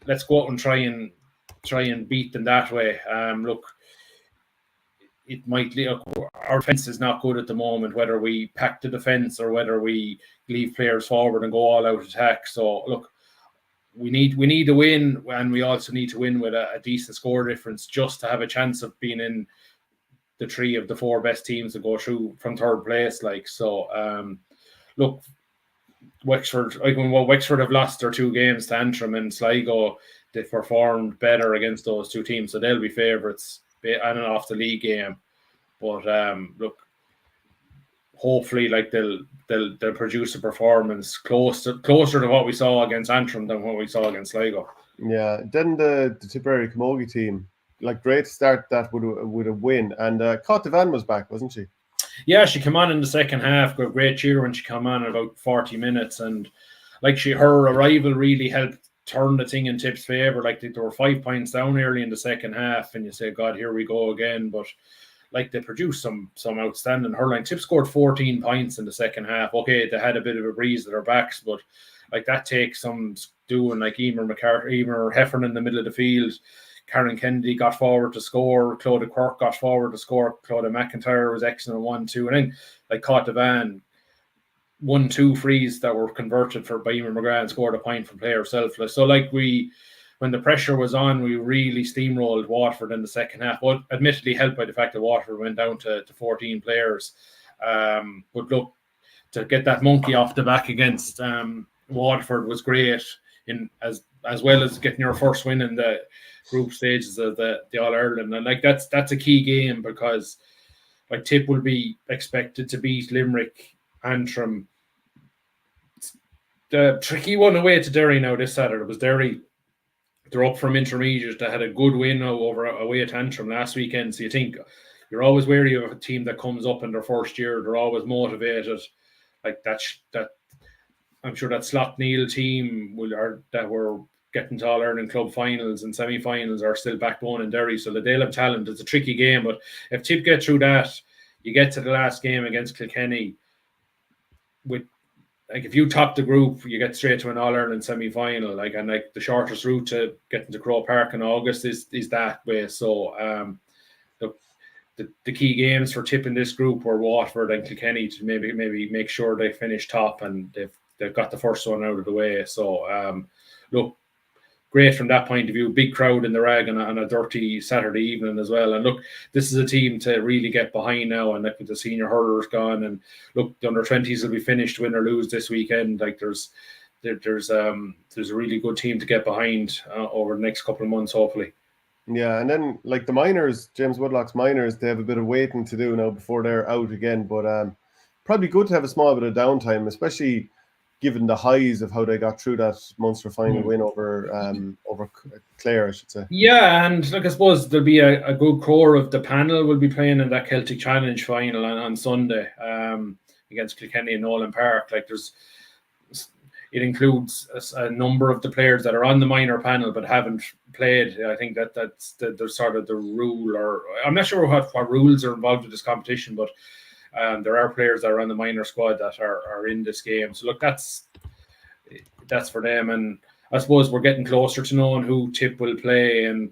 let's go out and try and beat them that way. Look, it might look, our defense is not good at the moment, whether we pack the defense or whether we leave players forward and go all out attack. So look, we need to win, and we also need to win with a decent score difference just to have a chance of being in the 3 of the 4 best teams to go through from third place. Look, Wexford have lost their 2 games to Antrim and Sligo. They've performed better against those 2 teams, so they'll be favourites on and off the league game. But look, hopefully, they'll produce a performance closer to what we saw against Antrim than what we saw against Sligo. Yeah, then the Tipperary camogie team, great start that with a win, and Tailteann was back, wasn't she? Yeah, she came on in the second half. Got a great cheer when she came on in about 40 minutes, and her arrival really helped turn the thing in Tip's favour. They were 5 points down early in the second half, and you say, God, here we go again. But they produced some outstanding hurling. Tip scored 14 points in the second half. Okay, they had a bit of a breeze at their backs, but that takes some doing. Emer Heffernan in the middle of the field, Karen Kennedy got forward to score, Claudia Quirk got forward to score, Claudia McIntyre was excellent 1-2, and then Tailteann 1-2 frees that were converted by Emer McGrath and scored a point from player selfless. So when the pressure was on, we really steamrolled Waterford in the second half, but admittedly helped by the fact that Waterford went down to 14 players. But look, to get that monkey off the back against Waterford was great, as well as getting your first win in the group stages of the All-Ireland. And that's a key game, because Tip will be expected to beat Limerick, Antrim. The tricky one away to Derry now this Saturday was Derry. They're up from intermediate. They had a good win away at Antrim last weekend. So you think you're always wary of a team that comes up in their first year. They're always motivated. That I'm sure that Slaughtneil team that were getting to All-Ireland club finals and semi-finals are still backbone in Derry. So they'll have talent. It's a tricky game. But if Tip get through that, you get to the last game against Kilkenny with if you top the group, you get straight to an All-Ireland semi-final. The shortest route to getting to Croke Park in August is that way. So the key games for Tip in this group were Waterford and Kilkenny to maybe make sure they finish top, and they've got the first one out of the way. So look, great from that point of view. Big crowd in the Rag on a dirty Saturday evening as well. And look, this is a team to really get behind now. And with the senior hurlers gone, and look, the under-20s will be finished, win or lose this weekend. There's a really good team to get behind over the next couple of months, hopefully. Yeah, and then the minors, James Woodlock's minors, they have a bit of waiting to do now before they're out again. But probably good to have a small bit of downtime, especially given the highs of how they got through that Munster final win over Clare, I should say. Yeah, and I suppose there'll be a good core of the panel will be playing in that Celtic Challenge final on Sunday against Kilkenny and Nolan Park. It includes a number of the players that are on the minor panel but haven't played. I think that's the sort of the rule, or I'm not sure what rules are involved with this competition, but there are players that are on the minor squad that are in this game. So look, that's for them. And I suppose we're getting closer to knowing who Tip will play. And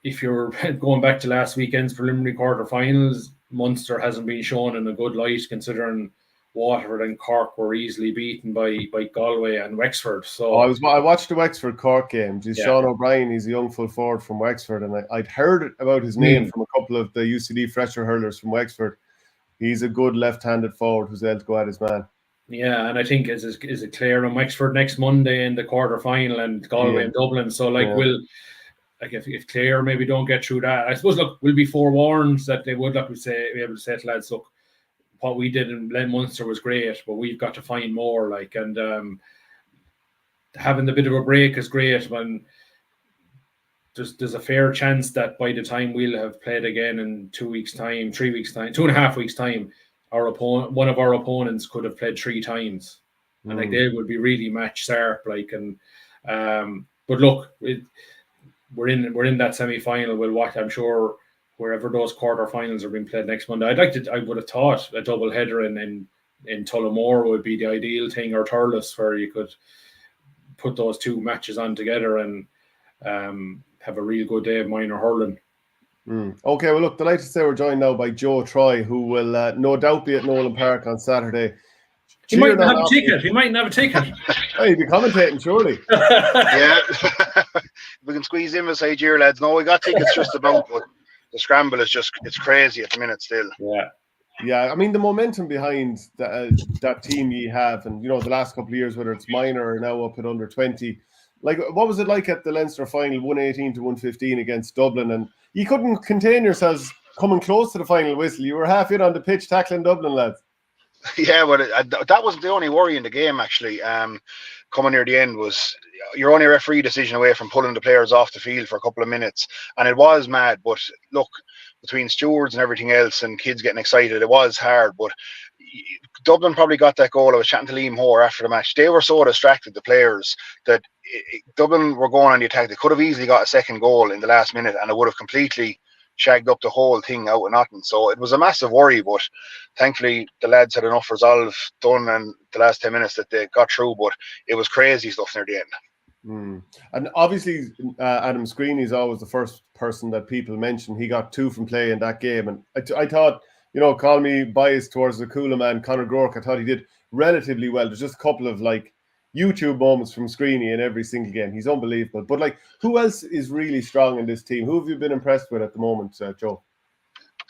if you're going back to last weekend's preliminary quarterfinals, Munster hasn't been shown in a good light, considering Waterford and Cork were easily beaten by Galway and Wexford. So I watched the Wexford Cork game. Sean O'Brien, he's a young full forward from Wexford, and I'd heard about his name from a couple of the UCD fresher hurlers from Wexford. He's a good left-handed forward who's able to go at his man. Yeah, and I think is it Clare and Wexford next Monday in the quarter-final, and Galway and Dublin. So if Clare maybe don't get through that, I suppose we'll be forewarned that they would be able to say to lads, look, what we did in Munster was great, but we've got to find more. And having a bit of a break is great. When there's a fair chance that by the time we'll have played again in 2 weeks' time, 3 weeks' time, 2.5 weeks' time, one of our opponents could have played 3 times, and like they would be really match sharp. Like, and but look, we're in that semi-final. We'll watch, I'm sure, wherever those quarterfinals are being played next Monday. I would have thought a double header in Tullamore would be the ideal thing, or Thurles, where you could put those 2 matches on together and have a real good day of minor hurling. Okay, well, look, delighted to say we're joined now by Joe Troy, who will no doubt be at Nolan Park on Saturday. He might have a ticket. He mightn't have a ticket. Oh, he'd be commentating, surely. Yeah. We can squeeze in beside you, lads. No, we got tickets just about, but the scramble is it's crazy at the minute still. Yeah, I mean, the momentum behind that team you have, and, the last couple of years, whether it's minor or now up at under 20, like, what was it like at the Leinster final, 118 to 115 against Dublin? And you couldn't contain yourselves coming close to the final whistle. You were half in on the pitch tackling Dublin, lads. Yeah, but that wasn't the only worry in the game, actually. Coming near the end was you're only a referee decision away from pulling the players off the field for a couple of minutes. And it was mad, but look, between stewards and everything else and kids getting excited, it was hard. But Dublin probably got that goal. I was chatting to Liam Hoare after the match. They were so distracted, the players, that Dublin were going on the attack. They could have easily got a second goal in the last minute, and it would have completely shagged up the whole thing out of nothing. So it was a massive worry, but thankfully the lads had enough resolve done in the last 10 minutes that they got through. But it was crazy stuff near the end. And obviously Adam Screeney is always the first person that people mention. He got 2 from play in that game, and I thought, call me biased towards the cooler man Conor Groark, I thought he did relatively well. There's just a couple of YouTube moments from Screeney in every single game. He's unbelievable. But who else is really strong in this team? Who have you been impressed with at the moment, Joe?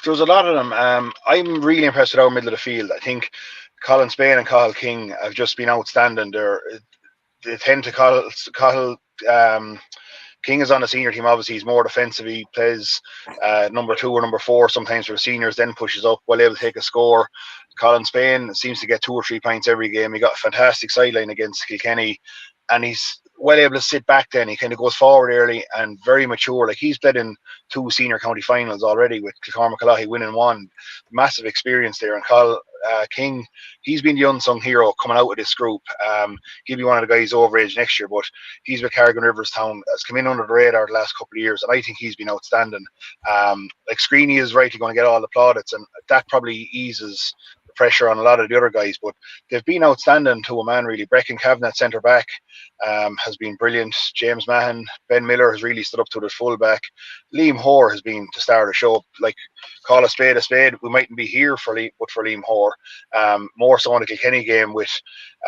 There's a lot of them. I'm really impressed with our middle of the field. I think Colin Spain and Cathal King have just been outstanding. They tend to Cathal King is on the senior team. Obviously, he's more defensive. He plays number 2 or number 4 sometimes for the seniors, then pushes up, well able to take a score. Colin Spain seems to get 2 or 3 points every game. He got a fantastic sideline against Kilkenny, and he's well able to sit back then. He kind of goes forward early and very mature. Like, he's played in 2 senior county finals already with Kilcormac winning 1. Massive experience there. And Cathal King, he's been the unsung hero coming out of this group. He'll be one of the guys overage next year, but he's with Carrigan Riverstown, has come in under the radar the last couple of years, and I think he's been outstanding. Screeney is rightly going to get all the plaudits, and that probably eases pressure on a lot of the other guys, but they've been outstanding to a man, really. Breckin Kavanagh at centre back has been brilliant. James Mahon, Ben Miller has really stood up to the full back. Liam Hoare has been the star of the show. Like, call a spade. We mightn't be here for Liam Hoare. More so in the Kilkenny game with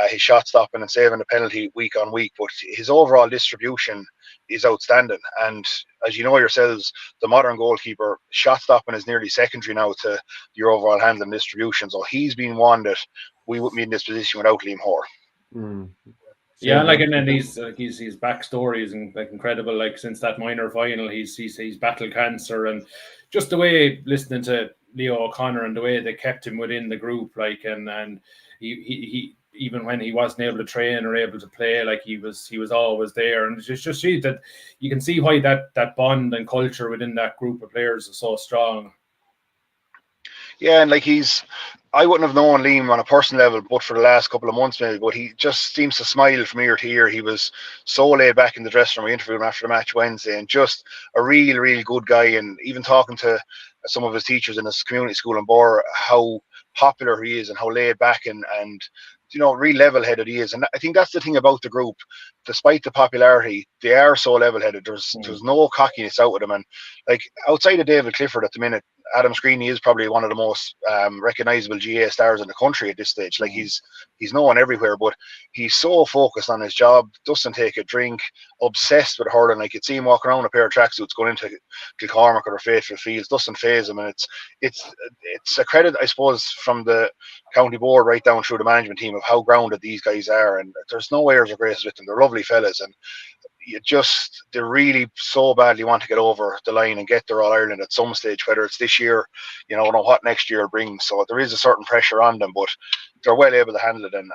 his shot stopping and saving the penalty week on week, but his overall distribution is outstanding. And as you know yourselves, the modern goalkeeper, shot stopping is nearly secondary now to your overall handling distribution. So he's been one that we wouldn't be in this position without Liam Hoare. Yeah, and then his backstory is incredible. Like, since that minor final, he's battled cancer, and just the way, listening to Leo O'Connor and the way they kept him within the group, and he even when he wasn't able to train or able to play, he was always there. And it's just that you can see why that bond and culture within that group of players is so strong. Yeah, and I wouldn't have known Liam on a personal level, but for the last couple of months maybe, but he just seems to smile from ear to ear. He was so laid back in the dressing room. We interviewed him after the match Wednesday, and just a real good guy. And even talking to some of his teachers in his community school in Bor, how popular he is and how laid back and real level-headed he is. And I think that's the thing about the group. Despite the popularity, they are so level-headed. There's no cockiness out of them. And outside of David Clifford at the minute, Adam Screeney is probably one of the most recognisable GAA stars in the country at this stage. He's known everywhere, but he's so focused on his job, doesn't take a drink, obsessed with hurling. You'd see him walking around a pair of tracksuits going into Kilcormac or Faithful Fields, doesn't faze him. And it's a credit, I suppose, from the county board right down through the management team of how grounded these guys are. And there's no airs or graces with them. They're lovely fellas, and they really so badly want to get over the line and get their All-Ireland at some stage, whether it's this year, I don't know what next year brings. So there is a certain pressure on them, but they're well able to handle it, and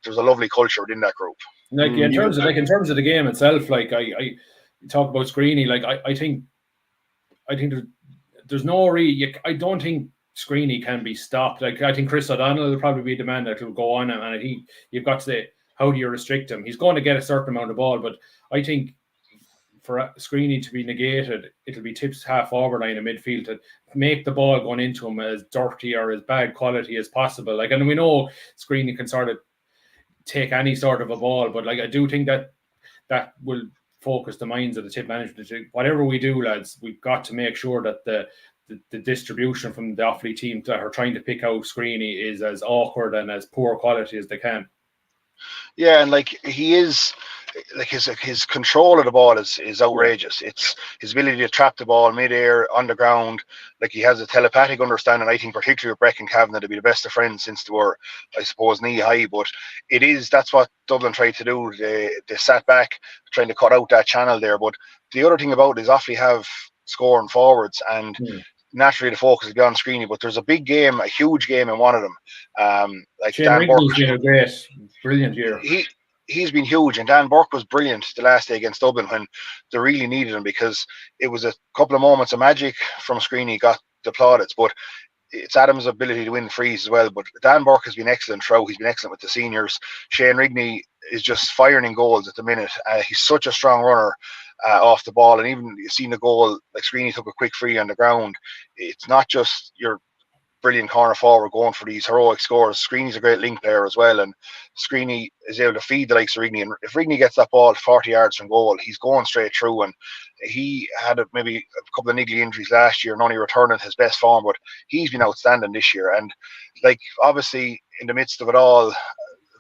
there's a lovely culture within that group. In terms of the game itself, talk about Screeney, like I think there's no I don't think Screeney can be stopped. Like I think Chris O'Donnell will probably be the man that will go on, and I think you've got to say, how do you restrict him? He's going to get a certain amount of ball, but I think for Screeney to be negated, it'll be Tip's half forward line in midfield to make the ball going into him as dirty or as bad quality as possible. Like, and we know Screeney can sort of take any sort of a ball, but like I do think that will focus the minds of the Tip management. Whatever we do, lads, we've got to make sure that the distribution from the Offaly team that are trying to pick out Screeney is as awkward and as poor quality as they can. Yeah, and like he is, like his control of the ball is outrageous. It's his ability to trap the ball mid-air, on the ground. Like he has a telepathic understanding, I think, particularly with Breck and Kavanagh, to be the best of friends since they were, I suppose, knee-high. But that's what Dublin tried to do. They sat back, trying to cut out that channel there. But the other thing about it is Offaly have scoring forwards, and naturally the focus will be on Screeney, but there's a big game, a huge game in one of them. Like Shane Dan Burke, Rigney's been a great, brilliant year. He's been huge, and Dan Burke was brilliant the last day against Dublin when they really needed him, because it was a couple of moments of magic from Screeney, got the plaudits, but it's Adam's ability to win frees as well. But Dan Burke has been excellent throughout. He's been excellent with the seniors. Shane Rigney is just firing in goals at the minute. He's such a strong runner off the ball, and even you've seen the goal, like Screeney took a quick free on the ground. It's not just your brilliant corner forward going for these heroic scores. Screeney's a great link player as well, and Screeney is able to feed the likes of Rigney. And if Rigney gets that ball 40 yards from goal, he's going straight through. And he had maybe a couple of niggly injuries last year and only returning his best form, but he's been outstanding this year. And like obviously in the midst of it all,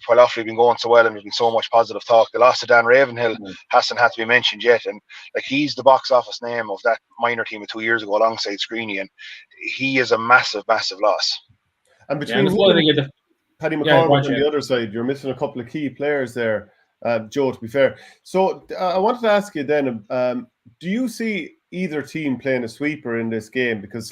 while Offaly have been going so well and there's been so much positive talk, the loss of Dan Ravenhill hasn't had to be mentioned yet. And like he's the box office name of that minor team of 2 years ago alongside Screeney, and he is a massive, massive loss. And between Paddy McCormick on the other side, you're missing a couple of key players there, Joe, to be fair. So I wanted to ask you then, do you see either team playing a sweeper in this game? Because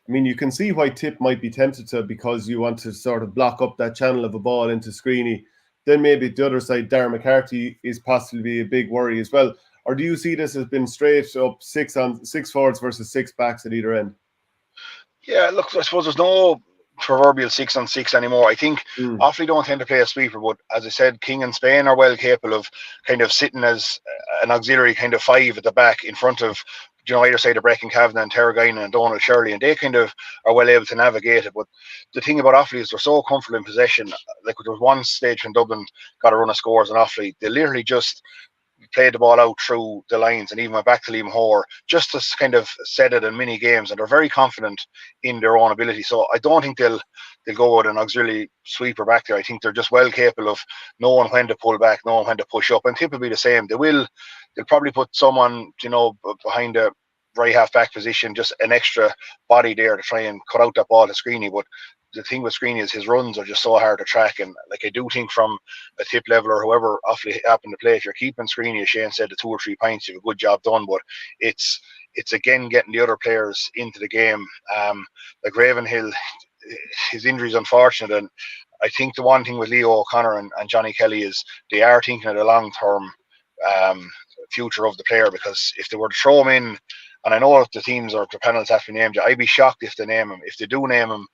I mean, you can see why Tip might be tempted to, because you want to sort of block up that channel of a ball into Screeney. Then maybe the other side, Darren McCarthy is possibly a big worry as well. Or do you see this as been straight up six forwards versus six backs at either end? Yeah, look, I suppose there's no proverbial 6-on-6 anymore. I think Offaly don't tend to play a sweeper, but as I said, King and Spain are well capable of kind of sitting as an auxiliary kind of five at the back in front of, either side of Breck and Kavanagh and Terragina and Donald Shirley, and they kind of are well able to navigate it. But the thing about Offaly is they're so comfortable in possession. Like there was one stage when Dublin got a run of scores on Offaly, they literally just played the ball out through the lines and even went back to Liam Hoare just to kind of set it in mini games, and they're very confident in their own ability. So I don't think they'll go with an auxiliary sweeper back there. I think they're just well capable of knowing when to pull back, knowing when to push up, and Tip will be the same. They'll probably put someone behind the right half back position, just an extra body there to try and cut out that ball to Screeney. But the thing with Screeney is his runs are just so hard to track, and like I do think from a Tip level or whoever Offaly happen to play, if you're keeping Screeney, as Shane said, the 2 or 3 points, you have a good job done. But it's again getting the other players into the game. Like Ravenhill, his injury is unfortunate, and I think the one thing with Leo O'Connor and Johnny Kelly is they are thinking of the long term future of the player, because if they were to throw him in, and I know if the teams or the panels have to be named, I'd be shocked if they name him. If they do name him,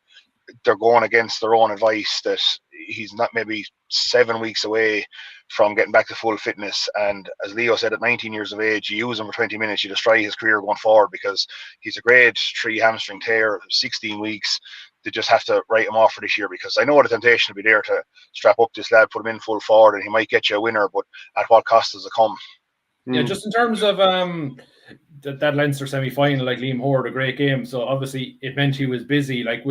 they're going against their own advice that he's not maybe 7 weeks away from getting back to full fitness. And as Leo said, at 19 years of age, you use him for 20 minutes, you destroy his career going forward, because he's a grade 3 hamstring tear, 16 weeks. They just have to write him off for this year, because I know the temptation will be there to strap up this lad, put him in full forward, and he might get you a winner, but at what cost does it come? Yeah, just in terms of that Leinster semi-final, like Liam Hoare, a great game. So obviously it meant he was busy. Like,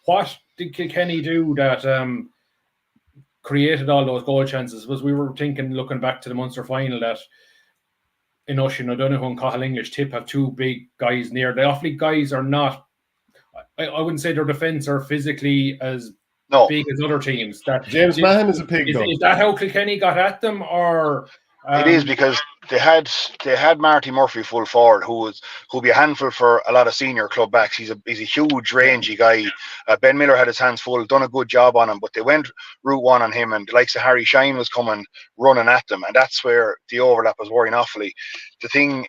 what did Kilkenny do that created all those goal chances? Was we were thinking, looking back to the Munster final, that in Oisin O'Donoghue and Cathal English, Tip have 2 big guys near. The Offaly guys are not. I wouldn't say their defence are physically as big as other teams. That James Mahan is a pig. Is that how Kilkenny got at them, or? It is, because they had Marty Murphy full forward, who'll be a handful for a lot of senior club backs. He's a huge, rangy guy. Ben Miller had his hands full, done a good job on him, but they went route one on him, and the likes of Harry Shine was coming running at them, and that's where the overlap was worrying awfully. The thing,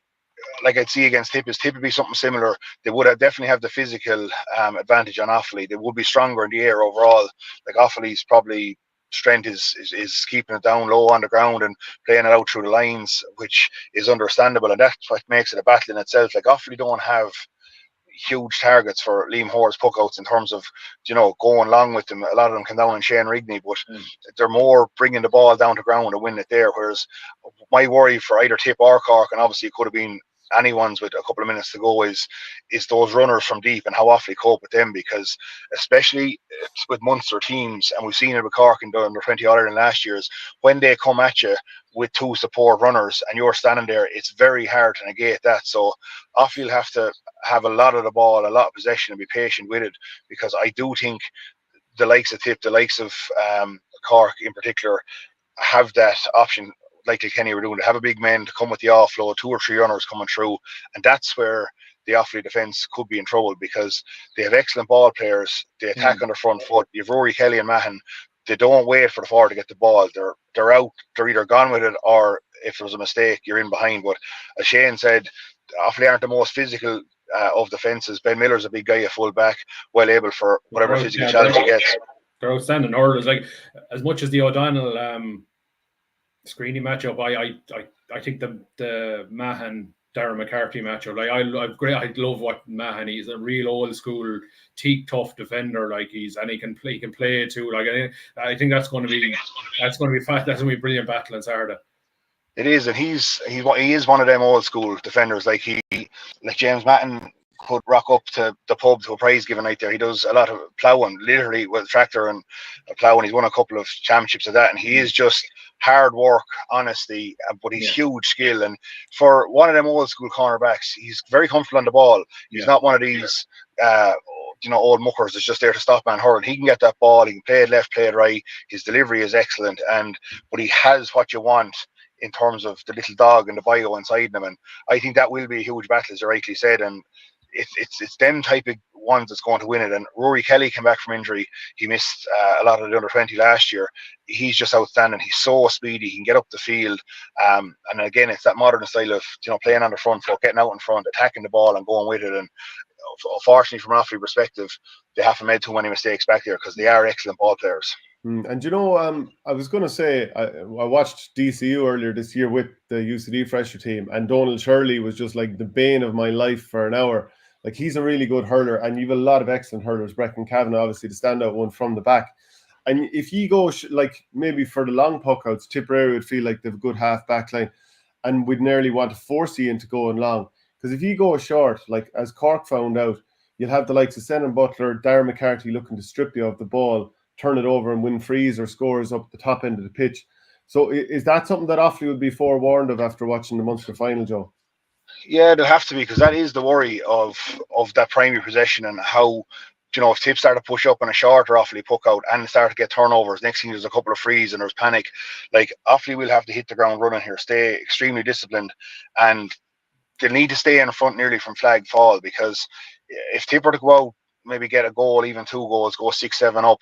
like I'd see against Tip, is Tip would be something similar. They would definitely have the physical advantage on Offaly. They would be stronger in the air overall. Like Offaly's probably strength is keeping it down low on the ground and playing it out through the lines, which is understandable, and that's what makes it a battle in itself. Like Offaly don't have huge targets for Liam Hoare's puckouts in terms of, going along with them. A lot of them come down on Shane Rigney, but they're more bringing the ball down to ground and winning it there. Whereas my worry for either Tip or Cork, and obviously it could have been anyone's with a couple of minutes to go, is those runners from deep and how Offaly cope with them, because especially with Munster teams, and we've seen it with Cork in the under-20 All-Ireland last year, is when they come at you with two support runners and you're standing there, it's very hard to negate that. So Offaly will have to have a lot of the ball, a lot of possession, and be patient with it, because I do think the likes of Tip, the likes of Cork in particular, have that option like Kilkenny were doing. To have a big man to come with the offload, 2 or 3 runners coming through, and that's where the Offaly defence could be in trouble, because they have excellent ball players. They attack on the front foot. You've Rory Kelly and Mahon. They don't wait for the forward to get the ball. They're out. They're either gone with it, or if there was a mistake, you're in behind. But as Shane said, Offaly aren't the most physical of defences. Ben Miller's a big guy, a full back, well able for whatever physical challenge he gets. They're outstanding hurlers. Like, as much as the O'Donnell screening matchup, I think the Mahon Darren McCarthy matchup, like, I love what Mahon. He's a real old school teak tough defender. Like, he can play too. Like, I think that's going to be fast. That's going to be a brilliant battle in Saturday. It is, and he is one of them old school defenders. Like James Matton could rock up to the pub to a prize giving night there. He does a lot of ploughing, literally with a tractor and a plough, and he's won a couple of championships of that. And he is just hard work, honesty, but he's huge skill. And for one of them old school cornerbacks, he's very comfortable on the ball. He's not one of these old muckers that's just there to stop man hurl. He can get that ball. He can play it left, play it right. His delivery is excellent, but he has what you want in terms of the little dog and the bio inside him. And I think that will be a huge battle, as you rightly said. And it's them type of ones that's going to win it. And Rory Kelly came back from injury. He missed a lot of the under-20 last year. He's just outstanding. He's so speedy. He can get up the field. And again, it's that modern style of playing on the front foot, getting out in front, attacking the ball and going with it. And unfortunately, from an Offaly perspective, they haven't made too many mistakes back there, because they are excellent ball players. And I was going to say, I watched DCU earlier this year with the UCD fresher team, and Donald Shirley was just like the bane of my life for an hour. Like, he's a really good hurler, and you've a lot of excellent hurlers. Breckin Kavanagh, obviously the standout one from the back. And if you go like maybe for the long puckouts, Tipperary would feel like they've a good half back line, and we'd nearly want to force you into going long. Because if you go short, like as Cork found out, you'll have the likes of Senan Butler, Darren McCarthy looking to strip you of the ball, turn it over and win frees or scores up the top end of the pitch. So is that something that Offaly would be forewarned of after watching the Munster final, Joe? Yeah, they'll have to be, because that is the worry of that primary possession, and how, if Tip start to push up on a shorter Offaly puck out and start to get turnovers, next thing there's a couple of frees and there's panic. Like, Offaly will have to hit the ground running here, stay extremely disciplined, and they'll need to stay in front nearly from flag fall, because if Tip were to go out, maybe get a goal, even 2 goals, go 6-7 up,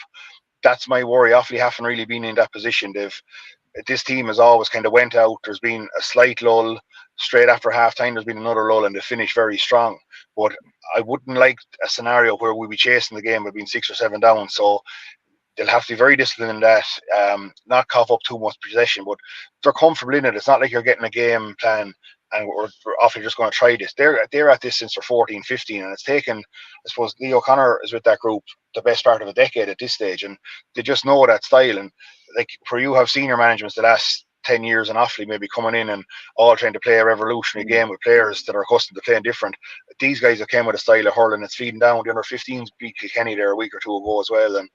that's my worry. Offaly haven't really been in that position. This team has always kind of went out. There's been a slight lull. Straight after half time, there's been another lull, and they finish very strong. But I wouldn't like a scenario where we'd be chasing the game with being 6 or 7 down. So they'll have to be very disciplined in that, not cough up too much possession, but they're comfortable in it. It's not like you're getting a game plan and we're Offaly just going to try this. They're at this since they're 14, 15, and it's taken, I suppose, Lee O'Connor is with that group the best part of a decade at this stage, and they just know that style. And like, where you have senior managements the last 10 years in Offaly maybe coming in and all trying to play a revolutionary game with players that are accustomed to playing different, these guys have came with a style of hurling that's feeding down. The under 15s beat Kilkenny there a week or 2 ago as well, and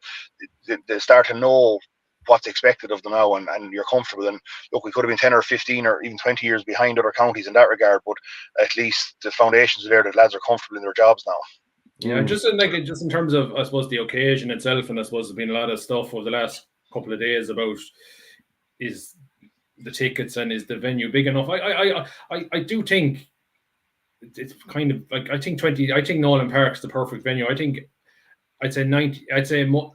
they start to know what's expected of them now, and you're comfortable. And look, we could have been 10 or 15 or even 20 years behind other counties in that regard, but at least the foundations are there. The lads are comfortable in their jobs now. Yeah, just in terms of, I suppose, the occasion itself, and I suppose there's been a lot of stuff over the last couple of days about, is the tickets and is the venue big enough? I do think it's kind of like I think Nolan Park's the perfect venue. I think I'd say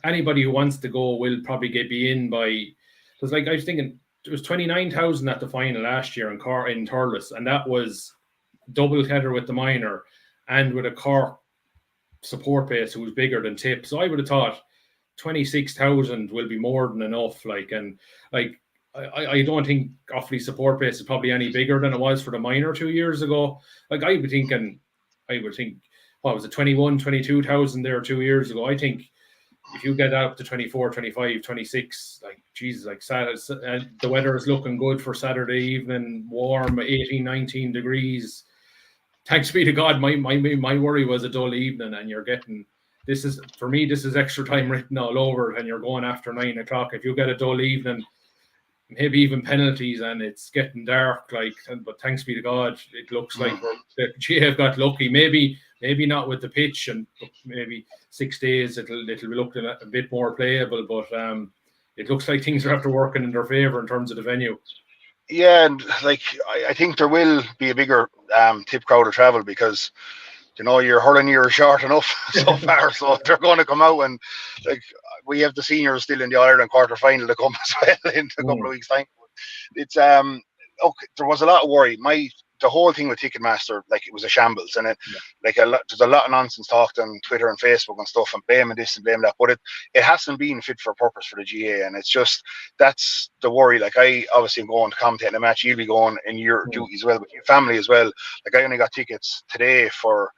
anybody who wants to go will probably be in by, because like I was thinking there was 29,000 at the final last year in Thurles, and that was double header with the minor and with a Cork support base who was bigger than Tip. So I would have thought 26,000 will be more than enough. Like, and like I don't think Offaly support base is probably any bigger than it was for the minor 2 years ago. Like I would think, what was it, 21, 22,000 there 2 years ago. I think if you get up to 24, 25, 26, like Jesus, like Saturday, the weather is looking good for Saturday evening, warm, 18, 19 degrees. Thanks be to God, my worry was a dull evening, and you're getting, this is extra time written all over, and you're going after 9 o'clock. If you get a dull evening, maybe even penalties, and it's getting dark, like, but thanks be to God, it looks like the GAA have got lucky. Maybe not with the pitch, and maybe 6 days it'll be looking a bit more playable, but it looks like things are after working in their favour in terms of the venue. Yeah, and like I think there will be a bigger Tip crowd of travel, because your hurling year is short enough so far, so they're going to come out, and like we have the seniors still in the All-Ireland quarter final to come as well in a couple of weeks' time. It's okay, there was a lot of worry. The whole thing with Ticketmaster, like, it was a shambles, and there's a lot of nonsense talked on Twitter and Facebook and stuff, and blaming this and blaming that, but it hasn't been fit for purpose for the GAA, and it's just, that's the worry. Like, I obviously am going to commentate in a match, you'll be going in your duties as well, with your family as well. Like, I only got tickets today for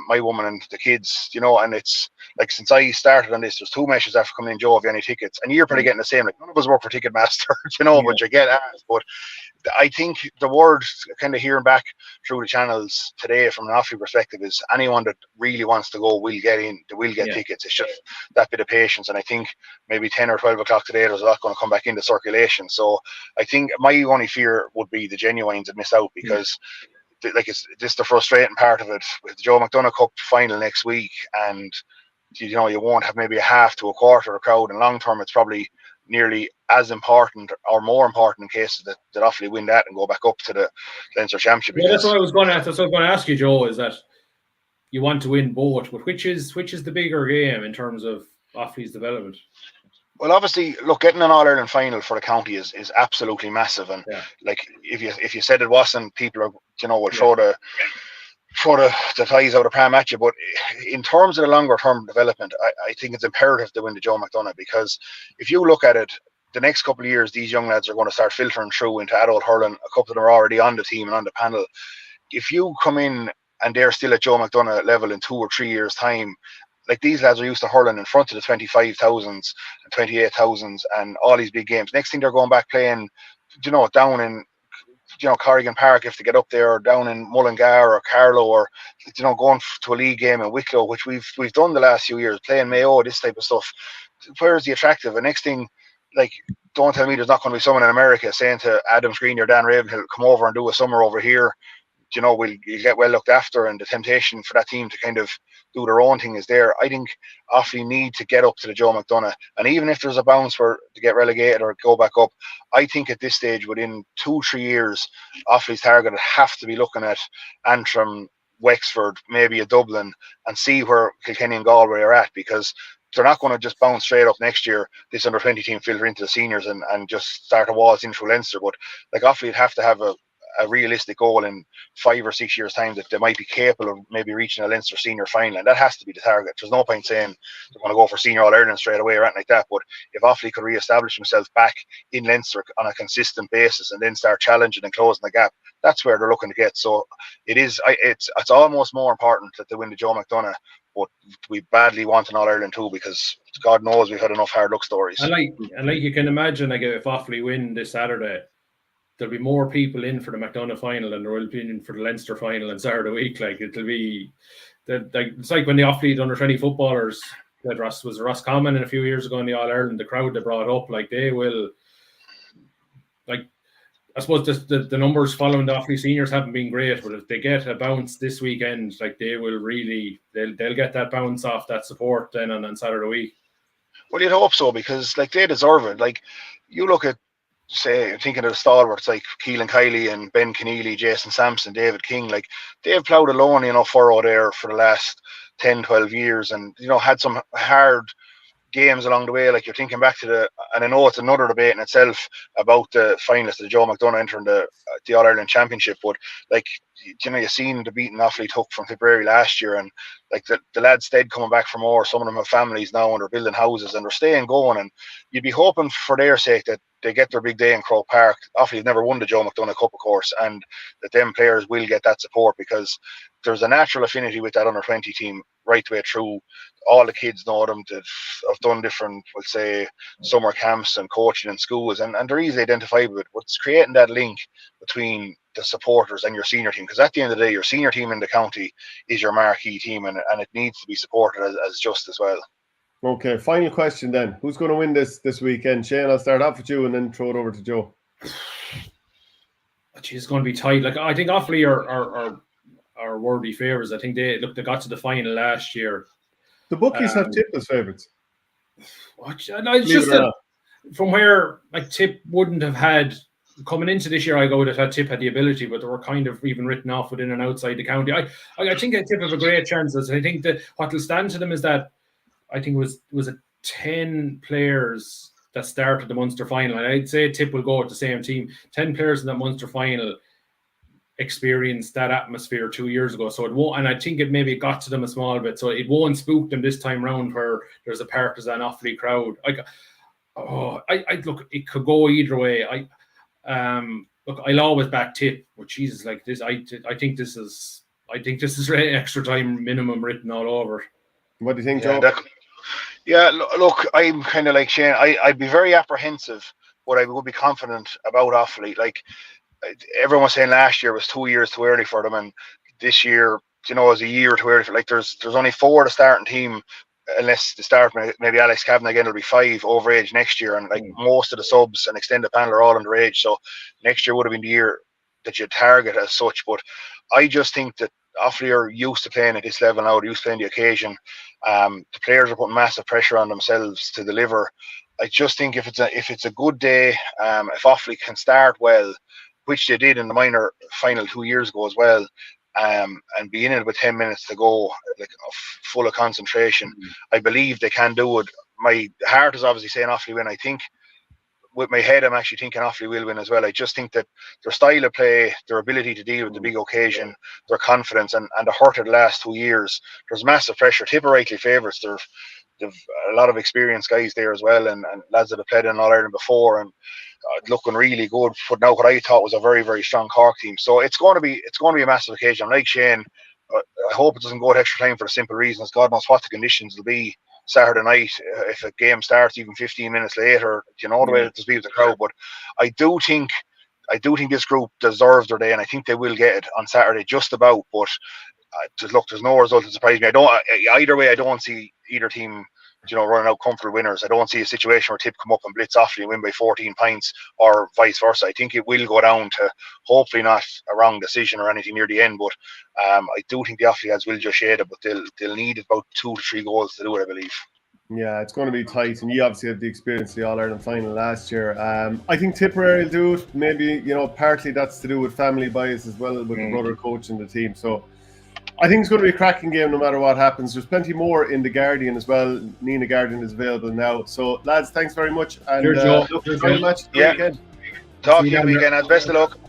my woman and the kids, and it's like, since I started on this, there's 2 matches after coming in, Joe, have you any tickets? And you're probably getting the same. Like, none of us work for Ticketmaster, but you get asked. But I think the word, kind of hearing back through the channels today from an Offaly perspective, is anyone that really wants to go will get in, they will get tickets. It's just that bit of patience, and I think maybe 10 or 12 o'clock today there's a lot going to come back into circulation. So I think my only fear would be the genuines that miss out, because like, it's just the frustrating part of it with the Joe McDonagh Cup final next week, and you won't have maybe a half to a quarter of a crowd, and long term it's probably nearly as important or more important in cases that Offaly win that and go back up to the Leinster Championship. Yeah, that's what I was going to ask you, Joe, is that you want to win both, but which is the bigger game in terms of Offaly's development? Well, obviously, look, getting an All-Ireland final for the county is absolutely massive, and like, if you said it wasn't, people are will throw the ties out of pram at you. But in terms of the longer term development, I think it's imperative to win the Joe McDonagh, because if you look at it, the next couple of years, these young lads are going to start filtering through into adult hurling. A couple of them are already on the team and on the panel. If you come in and they're still at Joe McDonagh level in 2 or 3 years' time, like, these lads are used to hurling in front of the 25,000s and 28,000s and all these big games. Next thing, they're going back playing, down in, Corrigan Park, if they get up there, or down in Mullingar or Carlow, or going to a league game in Wicklow, which we've done the last few years, playing Mayo, this type of stuff. Where's the attractive? And next thing, like, don't tell me there's not going to be someone in America saying to Adam Green or Dan Ravenhill, come over and do a summer over here. You'll get well looked after, and the temptation for that team to kind of do their own thing is there. I think Offaly need to get up to the Joe McDonagh, and even if there's a bounce to get relegated or go back up, I think at this stage, within 2-3 years, Offaly's target would have to be looking at Antrim, Wexford, maybe a Dublin, and see where Kilkenny and Galway are at, because they're not going to just bounce straight up next year, this under-20 team filter into the seniors and just start a waltz in through Leinster. But like, Offaly would have to have a realistic goal in 5 or 6 years' time that they might be capable of maybe reaching a Leinster senior final, and that has to be the target. There's no point saying they're going to go for senior All-Ireland straight away or anything like that, but if Offaly could re-establish themselves back in Leinster on a consistent basis and then start challenging and closing the gap, that's where they're looking to get. So it's almost more important that they win the Joe McDonagh, but we badly want an All-Ireland too, because God knows we've had enough hard luck stories. And like you can imagine, like, if Offaly win this Saturday, there'll be more people in for the McDonagh final than there will be in for the Leinster final on Saturday week. Like, it'll be it's like when the Offaly under-20 footballers, was Roscommon a few years ago in the All-Ireland, the crowd they brought up, like, they will, like, I suppose the numbers following the Offaly seniors haven't been great, but if they get a bounce this weekend, like, they will really, they'll get that bounce off that support then on Saturday week. Well, you'd hope so, because like, they deserve it. Like, you look at say, thinking of the stalwarts like Keelan Kiley and Ben Keneally, Jason Sampson, David King, like they've ploughed alone, furrow there for the last 10, 12 years, and had some hard games along the way. Like you're thinking back to and I know it's another debate in itself about the finalists of Joe McDonagh entering the All-Ireland Championship, but like you've seen the beating Offaly took from Tipperary last year, and like the lads stayed coming back for more. Some of them have families now and they're building houses and they're staying going, and you'd be hoping for their sake that they get their big day in Croke Park. Offaly's never won the Joe McDonagh Cup, of course, and that them players will get that support, because there's a natural affinity with that under-20 team right the way through. All the kids know them. They've done different, we'll say, summer camps and coaching in schools, and they're easily identifiable with what's creating that link between the supporters and your senior team, because at the end of the day, your senior team in the county is your marquee team, and it needs to be supported as just as well. Okay, final question then. Who's going to win this weekend? Shane, I'll start off with you and then throw it over to Joe. It's going to be tight. Like I think Offaly are worthy favourites. I think they got to the final last year. The bookies have Tip as favourites. It's just that from where like Tip wouldn't have had coming into this year, I would have had Tip had the ability, but they were kind of even written off within and outside the county. I think Tip have a great chance. I think that what will stand to them is that I think it was 10 players that started the Munster final, and I'd say Tip will go with the same team. 10 players in that Munster final experienced that atmosphere 2 years ago, so it won't. And I think it maybe got to them a small bit, so it won't spook them this time round where there's a partisan Offaly crowd. Look, it could go either way. Look, I'll always back Tip, but Jesus, like this, I think this is extra time minimum written all over. What do you think, Joe? Look, I'm kind of like Shane. I'd be very apprehensive, but I would be confident about Offaly. Like everyone was saying last year was 2 years too early for them, and this year, is a year too early. Like there's only 4 of the starting team, unless the start maybe Alex Kavanagh again, it'll be 5 overage next year, and like most of the subs and extended panel are all underage. So next year would have been the year that you target as such. But I just think that Offaly are used to playing at this level now. They're used to playing the occasion. The players are putting massive pressure on themselves to deliver. I just think if it's a good day, if Offaly can start well, which they did in the minor final 2 years ago as well, and be in it with 10 minutes to go, like full of concentration, I believe they can do it. My heart is obviously saying Offaly win. I think with my head, I'm actually thinking Offaly will win as well. I just think that their style of play, their ability to deal with the big occasion, their confidence, and the hurt of the last 2 years, there's massive pressure. Tip are rightly favourites. They've a lot of experienced guys there as well, and lads that have played in All-Ireland before, and looking really good, putting out what I thought was a very, very strong Cork team. So it's going to be a massive occasion. Like Shane, I hope it doesn't go to extra time for the simple reasons God knows what the conditions will be Saturday night if a game starts even 15 minutes later. The way to be with the crowd. But I do think this group deserves their day, and I think they will get it on Saturday just about. But look, there's no result that surprised me. Either way, I don't see either team running out comfortable winners. I don't see a situation where Tip come up and blitz Offaly and win by 14 points or vice versa. I think it will go down to hopefully not a wrong decision or anything near the end, but I do think the Offaly lads will just shade it, but they'll need about 2 to 3 goals to do it, I believe. Yeah, it's going to be tight, and you obviously had the experience of the All-Ireland final last year. I think Tipperary will do it. Maybe, partly that's to do with family bias as well, with the brother coaching the team. So I think it's going to be a cracking game no matter what happens. There's plenty more in the Guardian as well. Nina Guardian is available now. So, lads, thanks very much. And Joe. look, very much. Weekend. Talk to you weekend. Best of luck.